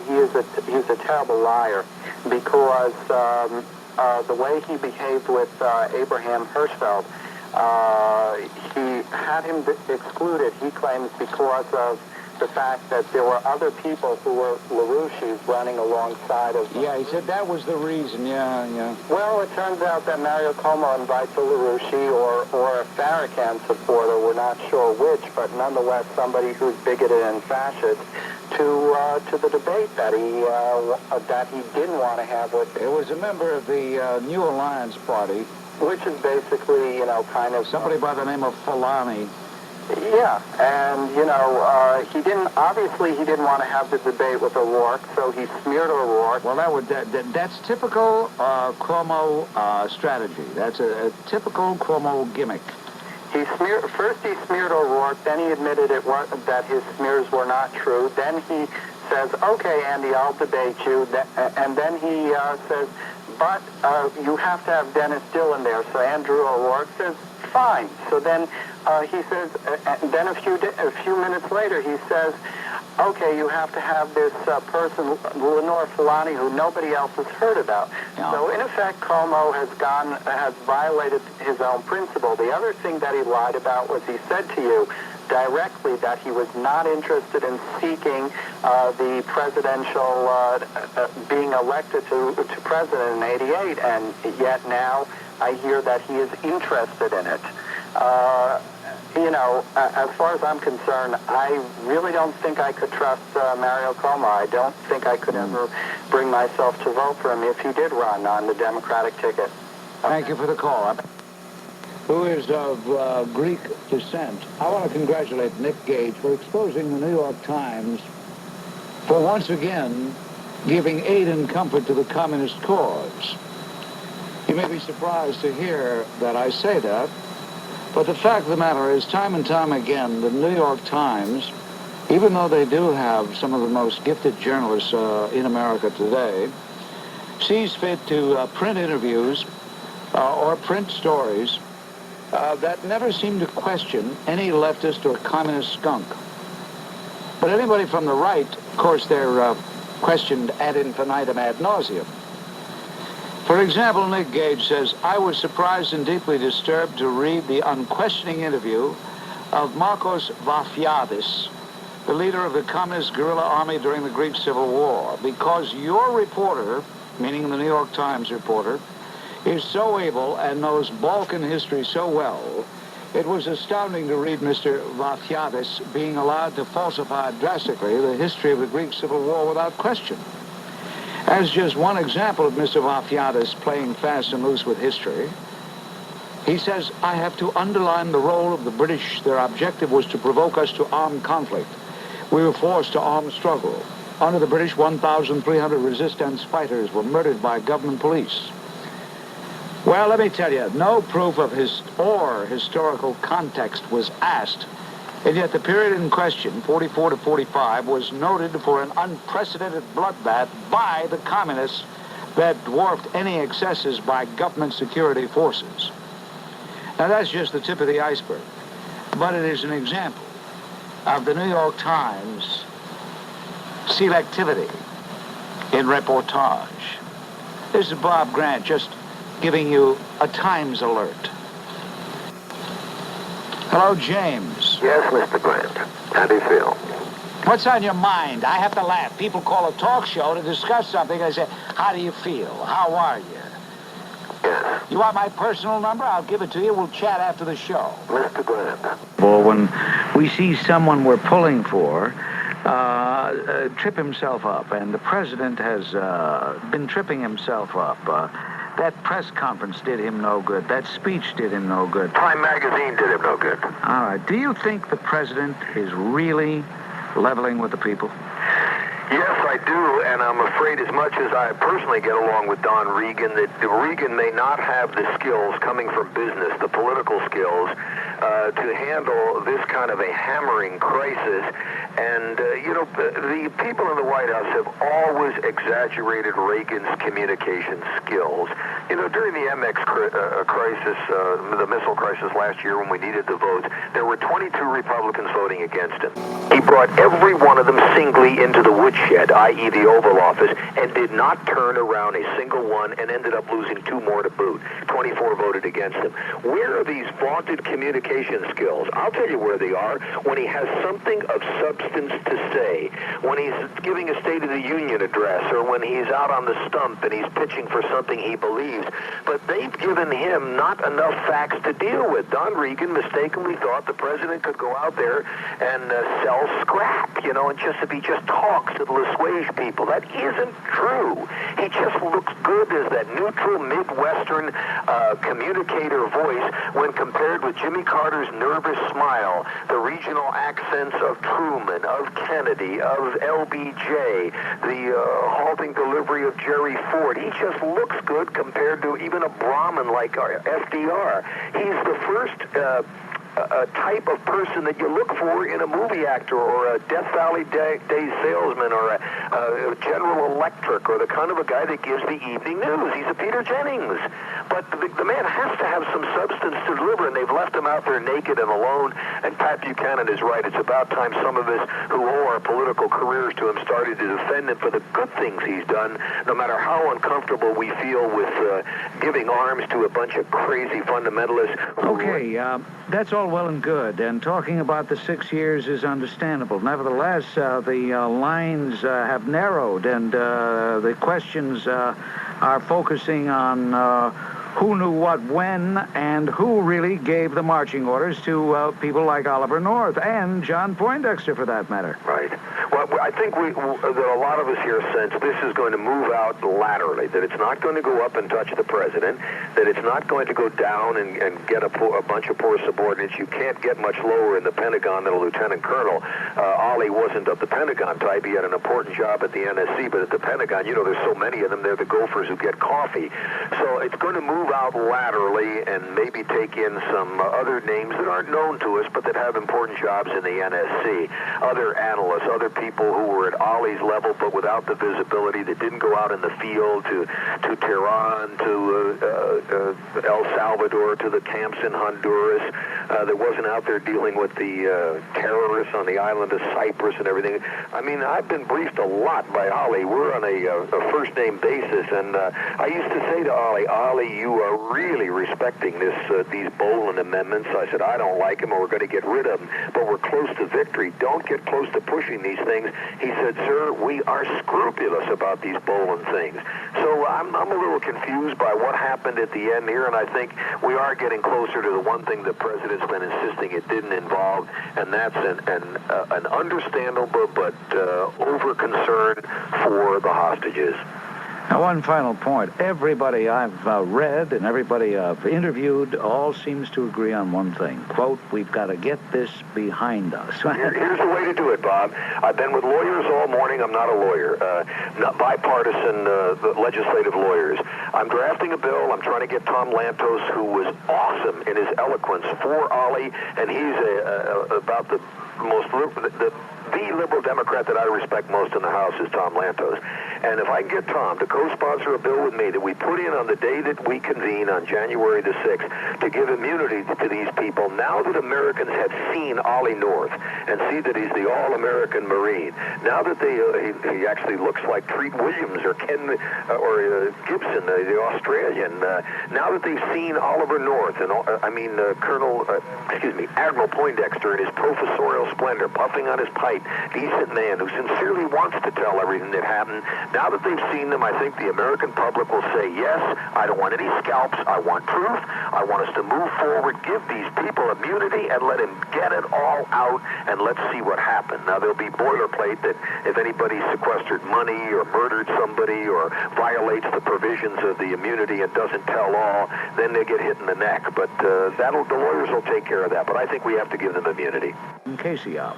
he's a terrible liar because the way he behaved with Abraham Hirschfeld, he had him excluded, he claims, because of the fact that there were other people who were LaRouches running alongside of them. Yeah, he said that was the reason, yeah. Well, it turns out that Mario Cuomo invites a LaRouche or a Farrakhan supporter, we're not sure which, but nonetheless somebody who's bigoted and fascist, to the debate that he didn't want to have with... It was a member of the New Alliance Party. Which is basically, kind of... Somebody by the name of Fulani. Yeah, and, he didn't want to have the debate with O'Rourke, so he smeared O'Rourke. Well, that's typical Cuomo strategy. That's a typical Cuomo gimmick. First he smeared O'Rourke, then he admitted that his smears were not true, then he says, okay, Andy, I'll debate you, and then he says, but you have to have Dennis Dillon there, so Andrew O'Rourke says, fine. So then he says, and then a few minutes later, he says, okay, you have to have this person, Lenore Fulani, who nobody else has heard about. No. So in effect, Cuomo has violated his own principle. The other thing that he lied about was he said to you directly that he was not interested in seeking the presidential, being elected to president in '88, and yet now I hear that he is interested in it. As far as I'm concerned, I really don't think I could trust Mario Cuomo. I don't think I could ever bring myself to vote for him if he did run on the Democratic ticket. Thank you for the call. Who is of Greek descent. I want to congratulate Nick Gage for exposing the New York Times for once again giving aid and comfort to the communist cause. You may be surprised to hear that I say that, but the fact of the matter is, time and time again, the New York Times, even though they do have some of the most gifted journalists in America today, sees fit to print interviews or print stories that never seem to question any leftist or communist skunk. But anybody from the right, of course, they're questioned ad infinitum ad nauseum. For example, Nick Gage says, I was surprised and deeply disturbed to read the unquestioning interview of Marcos Vafiadis, the leader of the communist guerrilla army during the Greek Civil War, because your reporter, meaning the New York Times reporter, is so able and knows Balkan history so well, it was astounding to read Mr. Vafiadis being allowed to falsify drastically the history of the Greek Civil War without question. As just one example of Mr. Vafiadis playing fast and loose with history, he says, I have to underline the role of the British. Their objective was to provoke us to armed conflict. We were forced to armed struggle. Under the British, 1,300 resistance fighters were murdered by government police. Well, let me tell you, no proof of historical context was asked, and yet the period in question, 44 to 45, was noted for an unprecedented bloodbath by the communists that dwarfed any excesses by government security forces. Now, that's just the tip of the iceberg, but it is an example of the New York Times selectivity in reportage. This is Bob Grant just giving you a Times alert. Hello, James. Yes, Mr. Grant. How do you feel? What's on your mind? I have to laugh. People call a talk show to discuss something. I say, how do you feel? How are you? Yes. You want my personal number? I'll give it to you. We'll chat after the show. Mr. Grant. Well, when we see someone we're pulling for trip himself up, and the president has been tripping himself up, that press conference did him no good. That speech did him no good. Time magazine did him no good. All right. Do you think the president is really leveling with the people? Yes, I do, and I'm afraid as much as I personally get along with Don Reagan, that Reagan may not have the skills coming from business, the political skills, to handle this kind of a hammering crisis. And, the people in the White House have always exaggerated Reagan's communication skills. During the MX crisis, the missile crisis last year when we needed the votes, there were 22 Republicans voting against him. He brought every one of them singly into the woodshed, i.e. the Oval Office, and did not turn around a single one and ended up losing 2 more to boot. 24 voted against him. Where are these vaunted communication skills? I'll tell you where they are. When he has something of substance to say, when he's giving a State of the Union address, or when he's out on the stump and he's pitching for something he believes. But they've given him not enough facts to deal with. Don Reagan mistakenly thought the president could go out there and sell scrap, and he just talks to assuage people. That isn't true. He just looks good as that neutral Midwestern communicator voice when compared with Jimmy Carter's nervous smile, the regional accents of Truman, of Kennedy, of LBJ, the halting delivery of Jerry Ford. He just looks good compared to even a Brahmin like FDR. He's the first a type of person that you look for in a movie actor or a Death Valley Day salesman or a General Electric or the kind of a guy that gives the evening news. He's a Peter Jennings. But the man has to have some substance to deliver, and they've left him out there naked and alone. And Pat Buchanan is right. It's about time some of us who owe our political careers to him started to defend him for the good things he's done, no matter how uncomfortable we feel with giving arms to a bunch of crazy fundamentalists. Okay, that's all well and good, and talking about the 6 years is understandable. Nevertheless, the lines have narrowed, and the questions are focusing on who knew what when and who really gave the marching orders to people like Oliver North and John Poindexter, for that matter. Right. Well, I think that a lot of us here sense this is going to move out laterally, that it's not going to go up and touch the president, that it's not going to go down and get a bunch of poor subordinates. You can't get much lower in the Pentagon than a lieutenant colonel. Ollie wasn't of the Pentagon type. He had an important job at the NSC, but at the Pentagon, there's so many of them, they're the gophers who get coffee. So it's going to move out laterally and maybe take in some other names that aren't known to us, but that have important jobs in the NSC. Other analysts, other people who were at Ollie's level, but without the visibility, that didn't go out in the field to Tehran, to El Salvador, to the camps in Honduras, that wasn't out there dealing with the terrorists on the island of Cyprus and everything. I mean, I've been briefed a lot by Ollie. We're on a first-name basis, and I used to say to Ollie, you are really respecting these Boland amendments. I said, I don't like them, or we're going to get rid of them, but we're close to victory. Don't get close to pushing these things. He said, sir, we are scrupulous about these Boland things. So I'm a little confused by what happened at the end here, and I think we are getting closer to the one thing the president's been insisting it didn't involve, and that's an understandable but over-concern for the hostages. Now, one final point. Everybody I've read and everybody I've interviewed all seems to agree on one thing. Quote, we've got to get this behind us. Here's the way to do it, Bob. I've been with lawyers all morning. I'm not a lawyer. Not bipartisan legislative lawyers. I'm drafting a bill. I'm trying to get Tom Lantos, who was awesome in his eloquence for Ollie, and he's about the most the liberal Democrat that I respect most in the House is Tom Lantos. And if I can get Tom to co-sponsor a bill with me that we put in on the day that we convene on January the 6th to give immunity to these people, now that Americans have seen Ollie North and see that he's the all-American Marine, now that he actually looks like Treat Williams or Gibson, the Australian, now that they've seen Oliver North and Admiral Poindexter in his professorial splendor, puffing on his pipe, decent man who sincerely wants to tell everything that happened. Now that they've seen them, I think the American public will say, yes, I don't want any scalps. I want proof. I want us to move forward, give these people immunity, and let him get it all out, and let's see what happened. Now, there'll be boilerplate that if anybody sequestered money or murdered somebody or violates the provisions of the immunity and doesn't tell all, then they get hit in the neck. But the lawyers will take care of that. But I think we have to give them immunity. Casey out.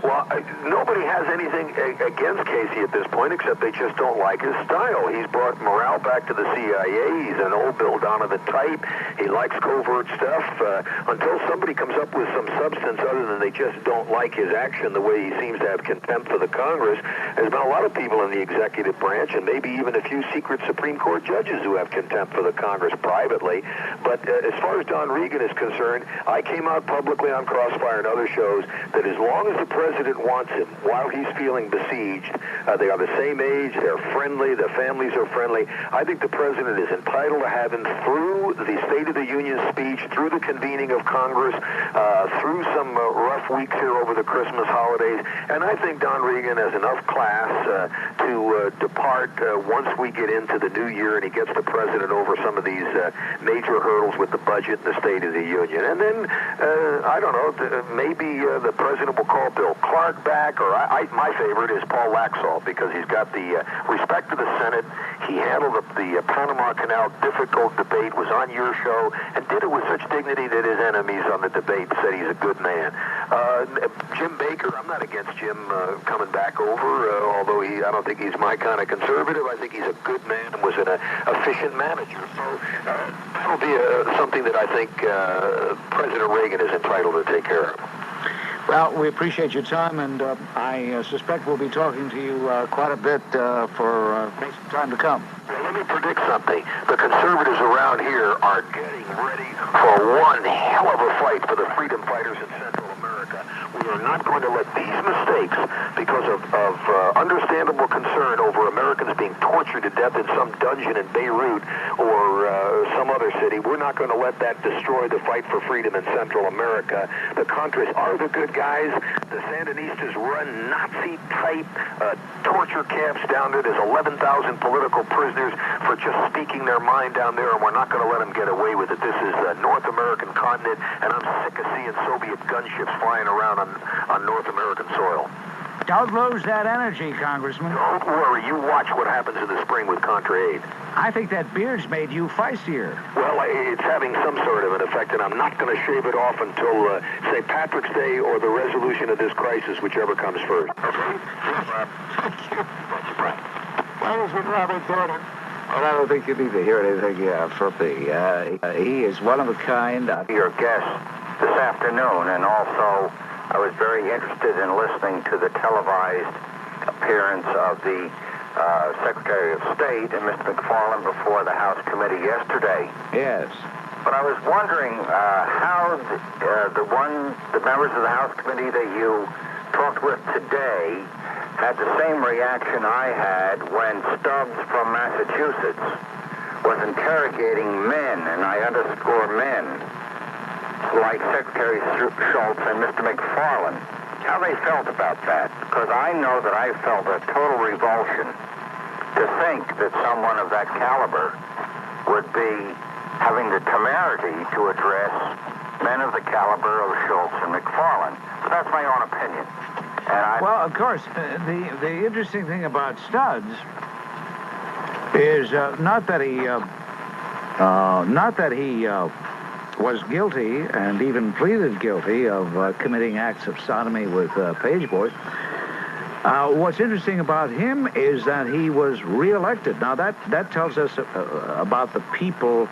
Well, nobody has anything against Casey at this point, except they just don't like his style. He's brought morale back to the CIA. He's an old Bill Donovan type. He likes covert stuff. Until somebody comes up with some substance other than they just don't like his action, the way he seems to have contempt for the Congress, there's been a lot of people in the executive branch, and maybe even a few secret Supreme Court judges who have contempt for the Congress privately. But as far as Don Reagan is concerned, I came out publicly on Crossfire and other shows that as long as the president wants him, while he's feeling besieged, they are the same age, they're friendly, the families are friendly. I think the president is entitled to have him through the State of the Union speech, through the convening of Congress, through some rough weeks here over the Christmas holidays. And I think Don Reagan has enough class to depart once we get into the new year and he gets the president over some of these major hurdles with the budget and the State of the Union. And then, I don't know, maybe the president will call Bill Clark back, or my favorite is Paul Laxalt, because he's got the respect of the Senate. He handled the Panama Canal difficult debate, was on your show, and did it with such dignity that his enemies on the debate said he's a good man. Jim Baker, I'm not against Jim coming back over, although I don't think he's my kind of conservative. I think he's a good man and was an efficient manager. So that'll be something that I think President Reagan is entitled to take care of. Well, we appreciate your time, and I suspect we'll be talking to you quite a bit for some time to come. Well, let me predict something. The conservatives around here are getting ready for one hell of a fight for the freedom fighters in Central America. We are not going to let these mistakes, because of understandable concern over Americans being tortured to death in some dungeon in Beirut or some other city, we're not going to let that destroy the fight for freedom in Central America. The Contras are the good guys. The Sandinistas run Nazi-type torture camps down there. There's 11,000 political prisoners for just speaking their mind down there, and we're not going to let them get away with it. This is the North American continent, and I'm sick of seeing Soviet gunships flying around on North American soil. Don't lose that energy, Congressman. Don't worry. You watch what happens in the spring with Contra aid. I think that beard's made you feistier. Well, it's having some sort of an effect, and I'm not going to shave it off until St. Patrick's Day or the resolution of this crisis, whichever comes first. Okay? Thank you. Congressman Robert Thornton. Well, I don't think you need to hear anything from me. He is one of a kind. Your guest this afternoon, and also I was very interested in listening to the televised appearance of the Secretary of State and Mr. McFarlane before the House committee yesterday. Yes. But I was wondering how the members of the House committee that you talked with today had the same reaction I had when Stubbs from Massachusetts was interrogating men, and I underscore men, like Secretary Schultz and Mr. McFarlane. How they felt about that, because I know that I felt a total revulsion to think that someone of that caliber would be having the temerity to address men of the caliber of Schultz and McFarlane. So that's my own opinion. Well, of course, the interesting thing about Stubbs is not that he was guilty and even pleaded guilty of committing acts of sodomy with pageboys. What's interesting about him is that he was reelected. Now, that tells us about the people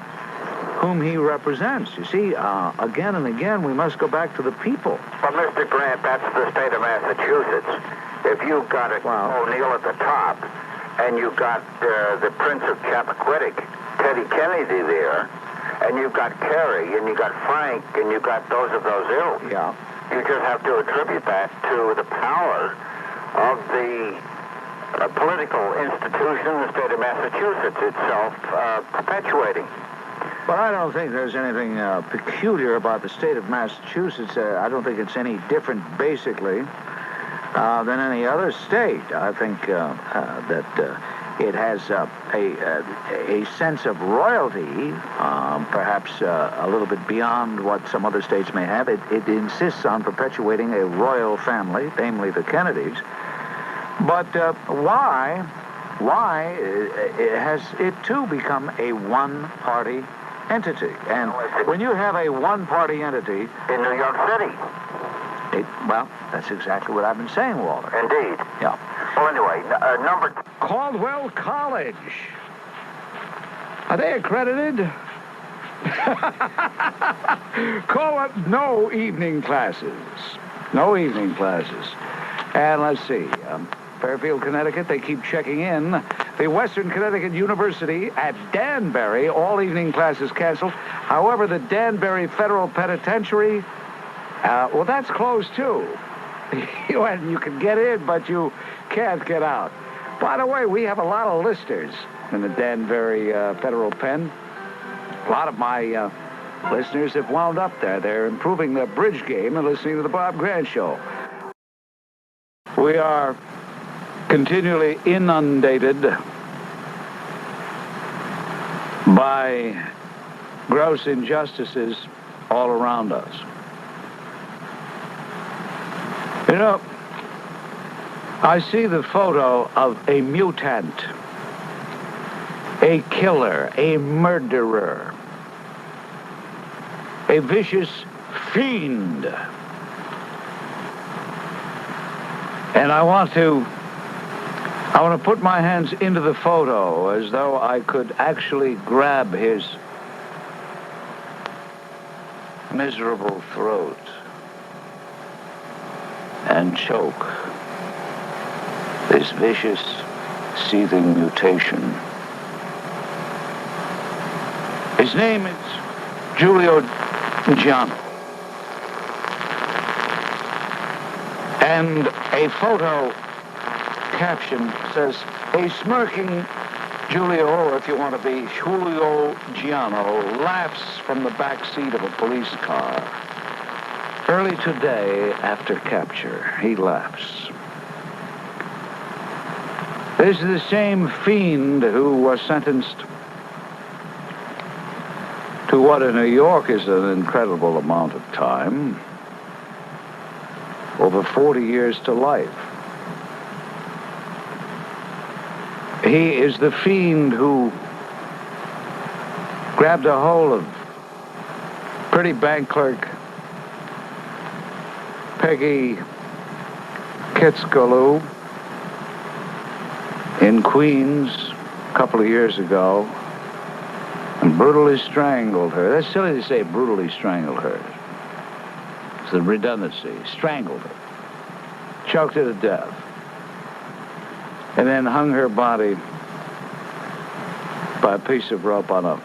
whom he represents. You see, again and again, we must go back to the people. But, Mr. Grant, that's the state of Massachusetts. If you've got O'Neill at the top, and you've got the Prince of Chappaquiddick, Teddy Kennedy there, and you've got Kerry, and you've got Frank, and you've got those of those ilk. Yeah. You just have to attribute that to the power of the political institution in the state of Massachusetts itself perpetuating. But I don't think there's anything peculiar about the state of Massachusetts. I don't think it's any different, basically, than any other state. I think that it has a sense of royalty, perhaps a little bit beyond what some other states may have. It insists on perpetuating a royal family, namely the Kennedys. But why has it, too, become a one-party entity? And when you have a one-party entity... In New York City. Well, that's exactly what I've been saying, Walter. Indeed. Yeah. Well, anyway, number... Caldwell College. Are they accredited? Call it no evening classes. No evening classes. And let's see. Fairfield, Connecticut, they keep checking in. The Western Connecticut University at Danbury, all evening classes canceled. However, the Danbury Federal Penitentiary, well, that's closed too. You can get in, but you can't get out. By the way, we have a lot of listeners in the Danbury Federal Pen. A lot of my listeners have wound up there. They're improving their bridge game and listening to the Bob Grant Show. We are continually inundated by gross injustices all around us. You know, I see the photo of a mutant, a killer, a murderer, a vicious fiend. And I want to put my hands into the photo as though I could actually grab his miserable throat and choke this vicious, seething mutation. His name is Giulio Giano. And a photo caption says, a smirking Giulio, or if you want to be, Giulio Giano, laughs from the back seat of a police car. Early today, after capture, he laughs. This is the same fiend who was sentenced to what in New York is an incredible amount of time, over 40 years to life. He is the fiend who grabbed a hold of pretty bank clerk Peggy Kitzkaloo in Queens a couple of years ago and brutally strangled her. That's silly to say brutally strangled her. It's the redundancy. Strangled her. Choked her to death. and then hung her body by a piece of rope on a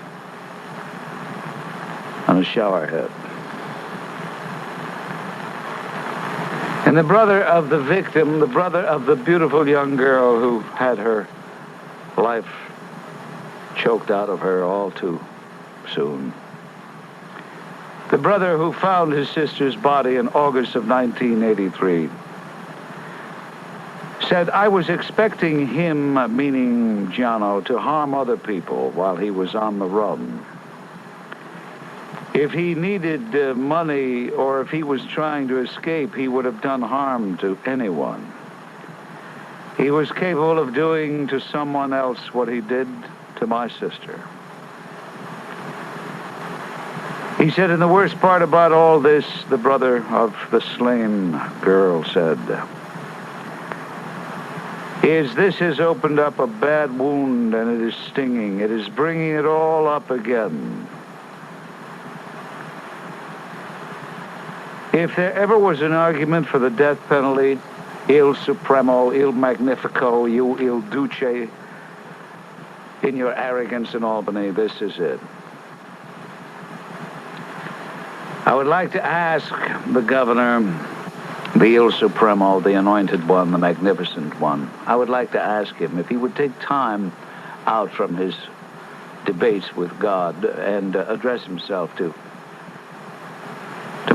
shower head. And the brother of the victim, the brother of the beautiful young girl who had her life choked out of her all too soon, the brother who found his sister's body in August of 1983, said, I was expecting him, meaning Giano, to harm other people while he was on the run. If he needed money or if he was trying to escape, he would have done harm to anyone. He was capable of doing to someone else what he did to my sister. He said, and the worst part about all this, the brother of the slain girl said, is this has opened up a bad wound and it is stinging. It is bringing it all up again. If there ever was an argument for the death penalty, il supremo, il magnifico, il duce, in your arrogance in Albany, this is it. I would like to ask the governor, the il supremo, the anointed one, the magnificent one, I would like to ask him if he would take time out from his debates with God and address himself to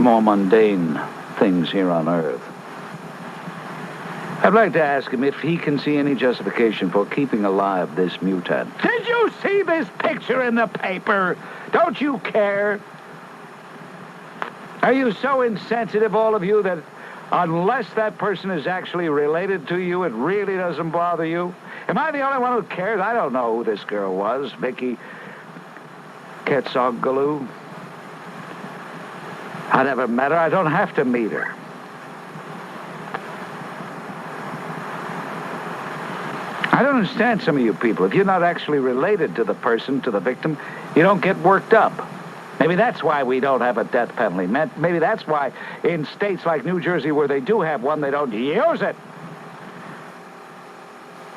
more mundane things here on earth. I'd like to ask him if he can see any justification for keeping alive this mutant. Did you see this picture in the paper? Don't you care? Are you so insensitive, all of you, that unless that person is actually related to you, it really doesn't bother you? Am I the only one who cares? I don't know who this girl was, Vicky Quetzalcoatl. I never met her. I don't have to meet her. I don't understand some of you people. If you're not actually related to the person, to the victim, you don't get worked up. Maybe that's why we don't have a death penalty. Maybe that's why in states like New Jersey where they do have one, they don't use it.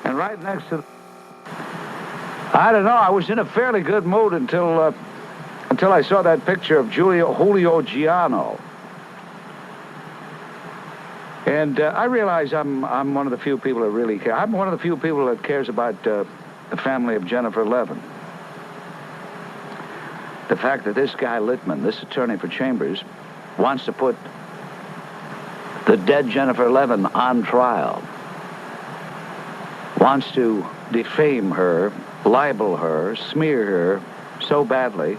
And right next to... I don't know. I was in a fairly good mood until I saw that picture of Julio Giano. And I realize I'm one of the few people that really care. I'm one of the few people that cares about the family of Jennifer Levin. The fact that this guy Littman, this attorney for Chambers, wants to put the dead Jennifer Levin on trial, wants to defame her, libel her, smear her so badly,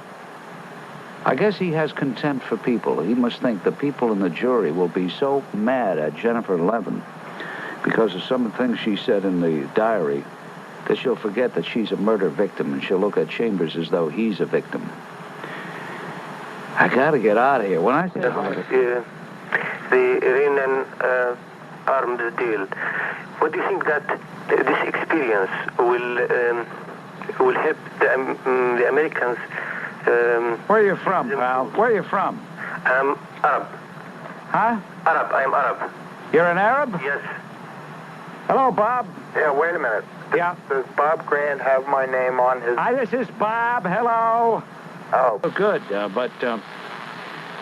I guess he has contempt for people. He must think the people in the jury will be so mad at Jennifer Levin because of some of the things she said in the diary that she'll forget that she's a murder victim and she'll look at Chambers as though he's a victim. I gotta get out of here. When I say the Iran arms deal, what do you think that this experience will help the Americans? Where are you from, pal? Where are you from? I'm Arab. Huh? Arab. I am Arab. You're an Arab? Yes. Hello, Bob. Yeah, wait a minute. Yeah. Does Bob Grant have my name on his... Hi, this is Bob. Hello. Oh. Good, but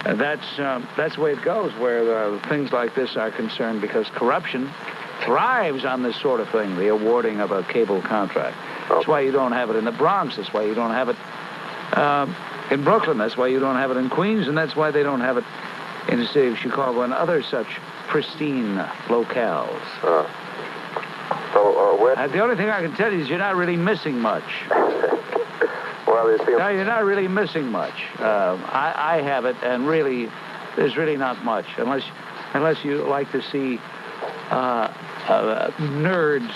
that's the way it goes where things like this are concerned because corruption thrives on this sort of thing, the awarding of a cable contract. That's why you don't have it in the Bronx. That's why you don't have it in Brooklyn. That's why you don't have it in Queens, and that's why they don't have it in the city of Chicago and other such pristine locales. The only thing I can tell you is you're not really missing much. Well, you see... No, you're not really missing much. I have it, and really, there's really not much, unless you like to see nerds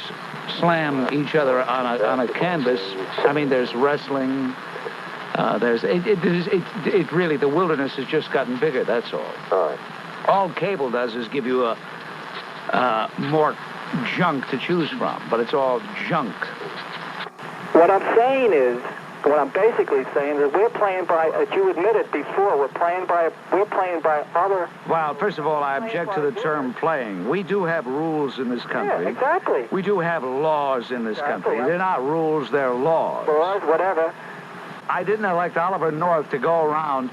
slam each other on a canvas. I mean, there's wrestling. It really, the wilderness has just gotten bigger, that's all. All right. All cable does is give you more junk to choose from, but it's all junk. What I'm saying is What I'm basically saying is we're playing by, as you admitted before, we're playing by other... Well, first of all, I object to the term playing. We do have rules in this country. Yeah, exactly. We do have laws in this country. They're not rules, they're laws. Laws, whatever. I didn't elect Oliver North to go around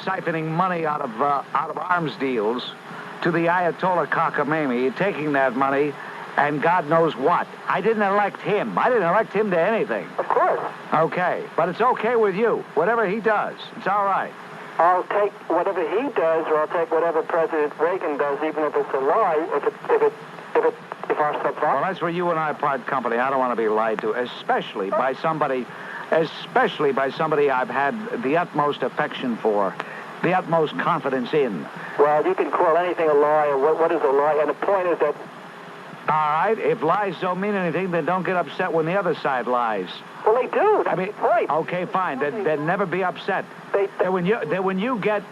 siphoning money out of arms deals to the Ayatollah Khamenei, taking that money and God knows what. I didn't elect him. I didn't elect him to anything. Of course. Okay, but it's okay with you. Whatever he does, it's all right. I'll take whatever he does, or I'll take whatever President Reagan does, even if it's a lie, if our stuff's wrong. Well, that's where you and I part company. I don't want to be lied to, especially by somebody I've had the utmost affection for, the utmost confidence in. Well, you can call anything a lie, or what is a lie, and the point is that... All right, if lies don't mean anything, then don't get upset when the other side lies. Well, they do. I mean, right. Okay, fine. Then never be upset. When you get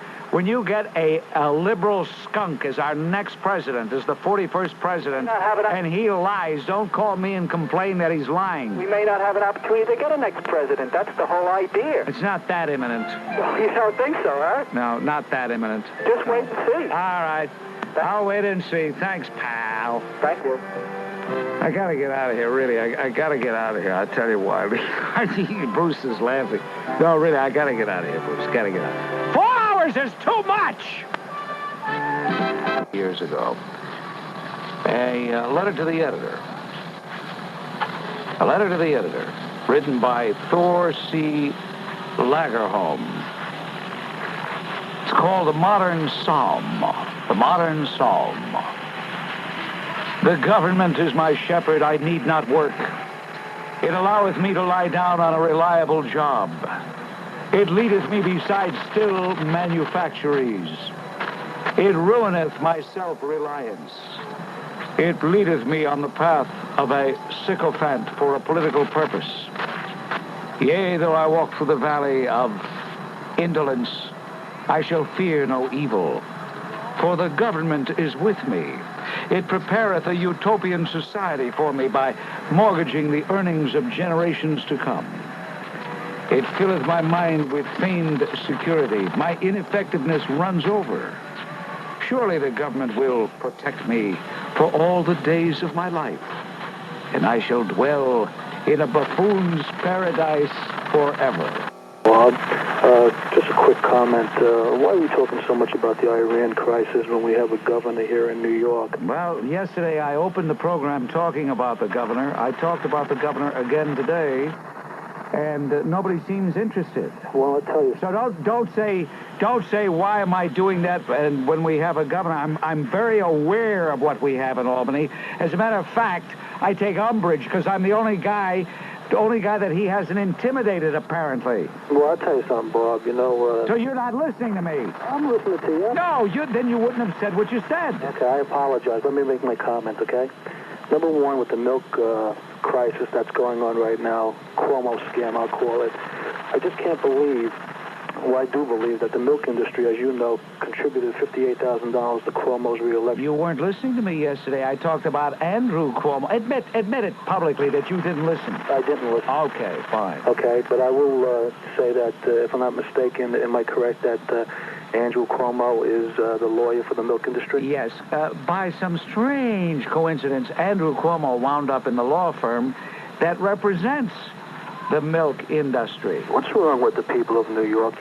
a liberal skunk as our next president, as the 41st president, and he lies, don't call me and complain that he's lying. We may not have an opportunity to get a next president. That's the whole idea. It's not that imminent. Well, you don't think so, huh? No, not that imminent. Just wait and see. All right. I'll wait and see. Thanks, pal. Thank you. I gotta get out of here, really. I gotta get out of here. I'll tell you why. Bruce is laughing. No, really, I gotta get out of here, Bruce. Gotta get out. 4 hours is too much! Years ago, a letter to the editor. A letter to the editor, written by Thor C. Lagerholm. It's called The Modern Psalm. The Modern Psalm. The government is my shepherd, I need not work. It alloweth me to lie down on a reliable job. It leadeth me beside still manufactories. It ruineth my self-reliance. It leadeth me on the path of a sycophant for a political purpose. Yea, though I walk through the valley of indolence, I shall fear no evil, for the government is with me. It prepareth a utopian society for me by mortgaging the earnings of generations to come. It filleth my mind with feigned security. My ineffectiveness runs over. Surely the government will protect me for all the days of my life, and I shall dwell in a buffoon's paradise forever. Bob, just a quick comment. Why are we talking so much about the Iran crisis when we have a governor here in New York? Well, yesterday I opened the program talking about the governor. I talked about the governor again today, and nobody seems interested. Well, I'll tell you. So don't say why am I doing that? And when we have a governor, I'm very aware of what we have in Albany. As a matter of fact, I take umbrage because I'm the only guy that he hasn't intimidated, apparently. Well, I'll tell you something, Bob. You know... So you're not listening to me? I'm listening to you. No, then you wouldn't have said what you said. Okay, I apologize. Let me make my comment, okay? Number one, with the milk crisis that's going on right now, Cuomo scam, I'll call it, I just can't believe, well, I do believe that the milk industry, as you know, contributed $58,000 to Cuomo's re-election. You weren't listening to me yesterday. I talked about Andrew Cuomo. Admit it publicly that you didn't listen. I didn't listen. Okay, fine. Okay, but I will say that, if I'm not mistaken, am I correct that Andrew Cuomo is the lawyer for the milk industry? Yes. By some strange coincidence, Andrew Cuomo wound up in the law firm that represents the milk industry. What's wrong with the people of New York?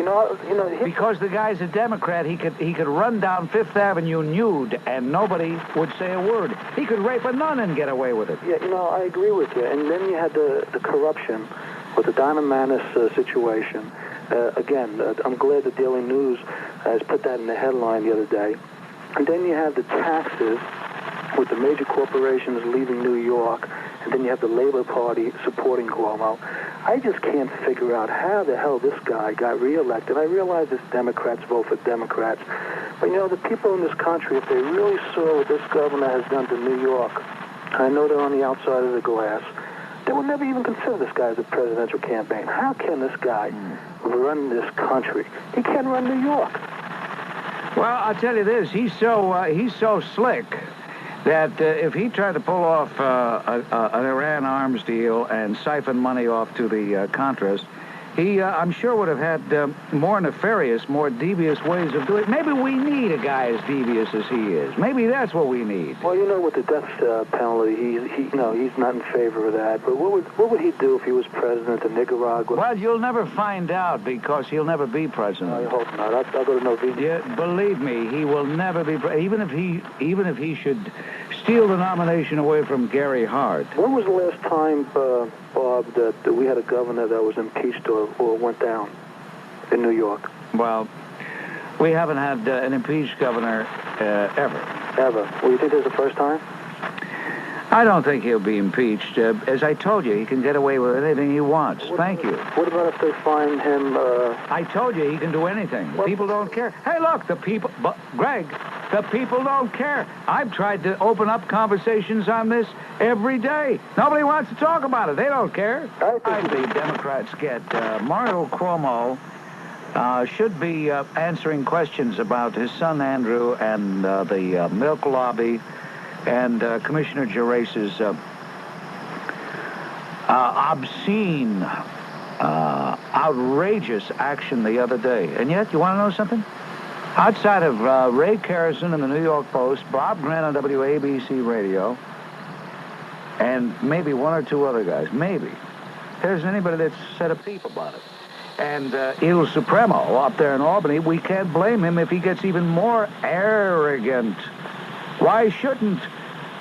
Because the guy's a Democrat, he could run down Fifth Avenue nude and nobody would say a word. He could rape a nun and get away with it. Yeah, I agree with you. And then you had the corruption with the Diamond Manis situation. Again, I'm glad the Daily News has put that in the headline the other day. And then you have the taxes with the major corporations leaving New York, and then you have the Labor Party supporting Cuomo. I just can't figure out how the hell this guy got reelected. I realize it's Democrats vote for Democrats, but the people in this country, if they really saw what this governor has done to New York, I know they're on the outside of the glass, they would never even consider this guy as a presidential campaign. How can this guy run this country? He can't run New York. Well, I'll tell you this, he's so slick that if he tried to pull off an Iran arms deal and siphon money off to the Contras, He, I'm sure, would have had more nefarious, more devious ways of doing it. Maybe we need a guy as devious as he is. Maybe that's what we need. Well, you know, with the death penalty, he's not in favor of that. But what would he do if he was president of Nicaragua? Well, you'll never find out because he'll never be president. I hope not. I'll go to November. Yeah, believe me, he will never be even if he should steal the nomination away from Gary Hart. When was the last time, Bob, that we had a governor that was impeached or went down in New York? Well, we haven't had an impeached governor ever. Ever? Well, you think this is the first time? I don't think he'll be impeached. As I told you, he can get away with anything he wants. Thank you. What about if they find him... I told you he can do anything. The people don't care. Hey, look, the people... Greg, the people don't care. I've tried to open up conversations on this every day. Nobody wants to talk about it. They don't care. I think the Democrats get Mario Cuomo should be answering questions about his son Andrew and the milk lobby and Commissioner Gerace's obscene, outrageous action the other day. And yet, you want to know something? Outside of Ray Carrison in the New York Post, Bob Grant on WABC Radio, and maybe one or two other guys, maybe, there's anybody that's said a peep about it. And Il Supremo up there in Albany, we can't blame him if he gets even more arrogant. Why shouldn't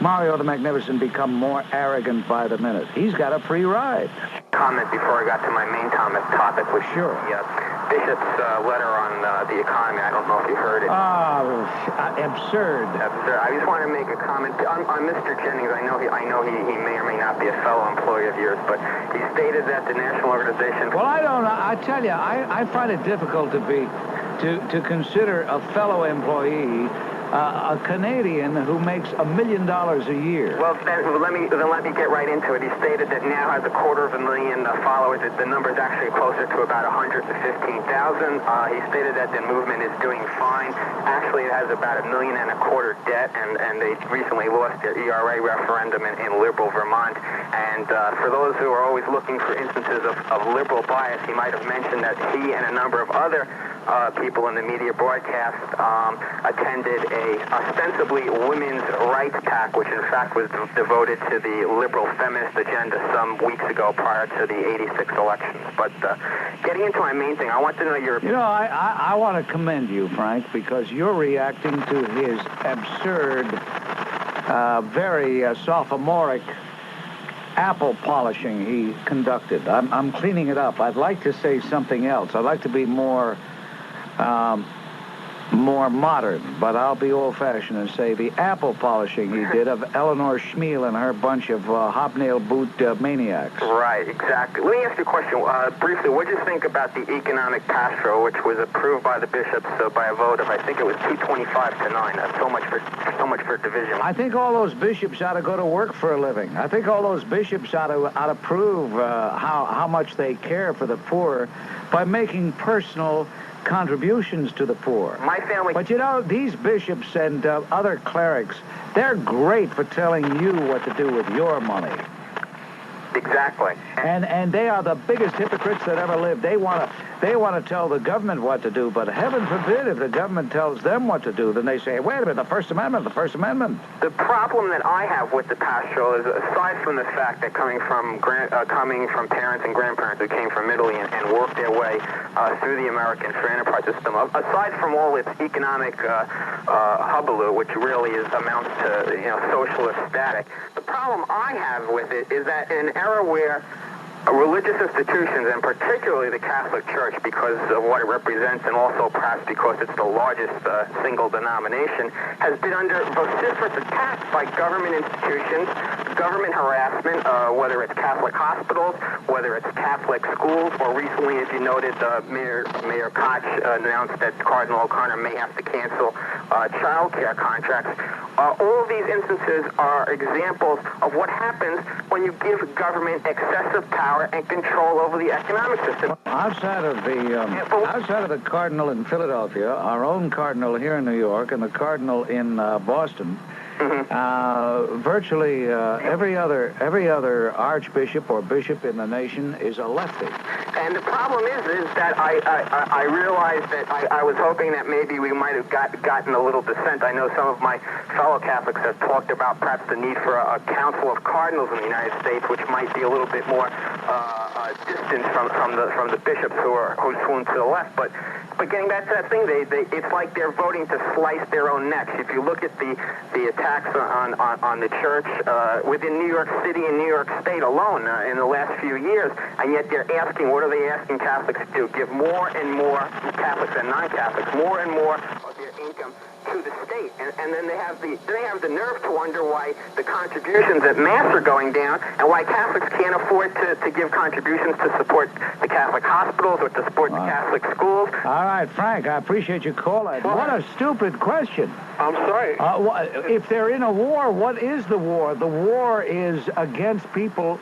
Mario the Magnificent become more arrogant by the minute? He's got a free ride. Comment before I got to my main topic was sure. Bishop's letter on the economy. I don't know if you heard it. Absurd. Absurd. I just want to make a comment on Mr. Jennings. I know he may or may not be a fellow employee of yours, but he stated that the national organization. Well, I don't know. I tell you, I find it difficult to consider a fellow employee a Canadian who makes $1 million a year. Well, then let me get right into it. He stated that now has 250,000 followers. The number is actually closer to about 115,000. He stated that the movement is doing fine. Actually, it has about $1.25 million debt, and they recently lost their ERA referendum in liberal Vermont. And for those who are always looking for instances of liberal bias, he might have mentioned that he and a number of other people in the media broadcast attended a ostensibly women's rights pack, which in fact was devoted to the liberal feminist agenda some weeks ago prior to the '86 elections. But getting into my main thing, I want to know your... You know, I want to commend you, Frank, because you're reacting to his absurd, very sophomoric apple polishing he conducted. I'm cleaning it up. I'd like to say something else. I'd like to be more modern, but I'll be old-fashioned and say the apple polishing he did of Eleanor Schmiel and her bunch of hobnail boot maniacs. Right, exactly. Let me ask you a question briefly. What do you think about the economic pastoral, which was approved by the bishops by a vote of, I think it was 225 to 9? So much for division. I think all those bishops ought to go to work for a living. I think all those bishops ought to prove how much they care for the poor by making personal contributions to the poor. My family... But you know, these bishops and other clerics, they're great for telling you what to do with your money. Exactly. And they are the biggest hypocrites that ever lived. They want to tell the government what to do, but heaven forbid if the government tells them what to do, then they say, wait a minute, the First Amendment. The problem that I have with the pastoral is, aside from the fact that coming from parents and grandparents who came from Italy and worked their way through the American free enterprise system, aside from all its economic hullabaloo, which really amounts to socialist static, the problem I have with it is that in an era where religious institutions, and particularly the Catholic Church, because of what it represents and also perhaps because it's the largest single denomination, has been under vociferous attack by government institutions, government harassment, whether it's Catholic hospitals, whether it's Catholic schools, or recently, as you noted, Mayor Koch announced that Cardinal O'Connor may have to cancel child care contracts. All of these instances are examples of what happens when you give government excessive power and control over the economic system. Outside of the cardinal in Philadelphia, our own cardinal here in New York, and the cardinal in Boston, virtually every other archbishop or bishop in the nation is a lefty. And the problem is that I realized that I was hoping that maybe we might have gotten a little dissent. I know some of my fellow Catholics have talked about perhaps the need for a council of cardinals in the United States, which might be a little bit more distant from the bishops who swoon to the left. But getting back to that thing, it's like they're voting to slice their own necks. If you look at the attacks on the church within New York City and New York State alone in the last few years, and yet they're asking, what are they asking Catholics to do? Give more and more, Catholics and non-Catholics, more and more of their income to the state, and then they have the nerve to wonder why the contributions at Mass are going down, and why Catholics can't afford to give contributions to support the Catholic hospitals or to support the Catholic schools. All right, Frank, I appreciate your call. What a stupid question. I'm sorry. If they're in a war, what is the war? The war is against people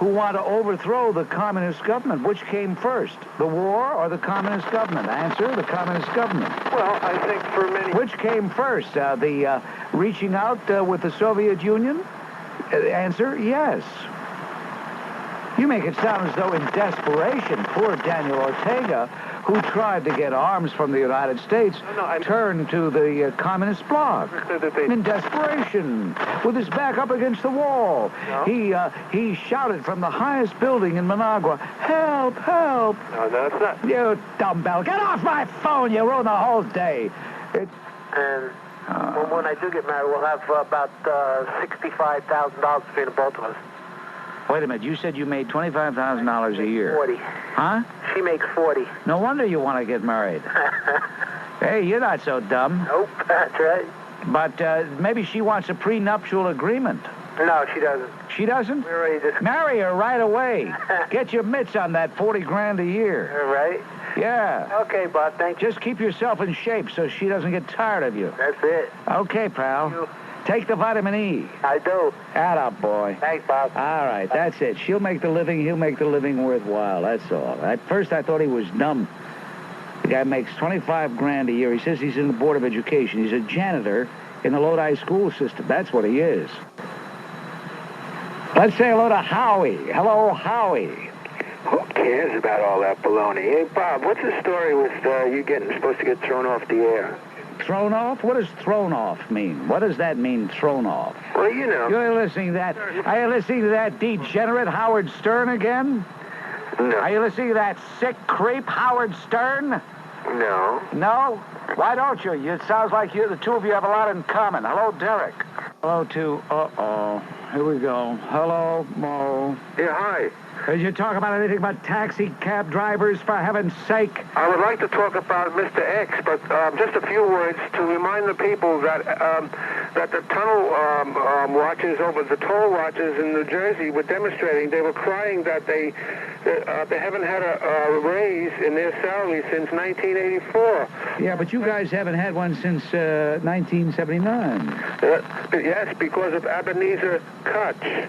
who want to overthrow the communist government. Which came first, the war or the communist government? Answer, the communist government. Well, I think for many... Which came first, the reaching out with the Soviet Union? Answer, yes. You make it sound as though in desperation, poor Daniel Ortega, who tried to get arms from the United States, turned to the communist bloc in desperation, with his back up against the wall. No. He shouted from the highest building in Managua, "Help, help!" No, that's not. You dumbbell, get off my phone! You ruin the whole day. And when I do get married, we'll have about $65,000 between the both of us. Wait a minute, you said you made $25,000 a year. 40. Huh? She makes 40. No wonder you want to get married. Hey, you're not so dumb. Nope, that's right. But maybe she wants a prenuptial agreement. No, she doesn't. She doesn't? We're ready to... Marry her right away. Get your mitts on that $40,000 a year. All right. Yeah. Okay, Bob, thank you. Just keep yourself in shape so she doesn't get tired of you. That's it. Okay, pal. Thank you. Take the vitamin E. I do. Atta boy. Thanks, Bob. All right, that's it. She'll make the living, he'll make the living worthwhile. That's all. At first, I thought he was dumb. The guy makes $25,000 a year. He says he's in the Board of Education. He's a janitor in the Lodi school system. That's what he is. Let's say hello to Howie. Hello, Howie. Who cares about all that baloney? Hey, Bob, what's the story with you supposed to get thrown off the air? Thrown off? What does thrown off mean? What does that mean, thrown off? Well, you know. Are you listening to that degenerate Howard Stern again? No. Are you listening to that sick creep Howard Stern? No. No? Why don't you? It sounds like the two of you have a lot in common. Hello, Derek. Hello to... Here we go. Hello, Mo. Yeah, hi. Did you talk about anything about taxi cab drivers, for heaven's sake? I would like to talk about Mr. X, but just a few words to remind the people that the tunnel watchers over the toll watchers in New Jersey were demonstrating. They were crying that they haven't had a raise in their salary since 1984. Yeah, but you guys haven't had one since 1979. Yes, because of Ebenezer Kutch.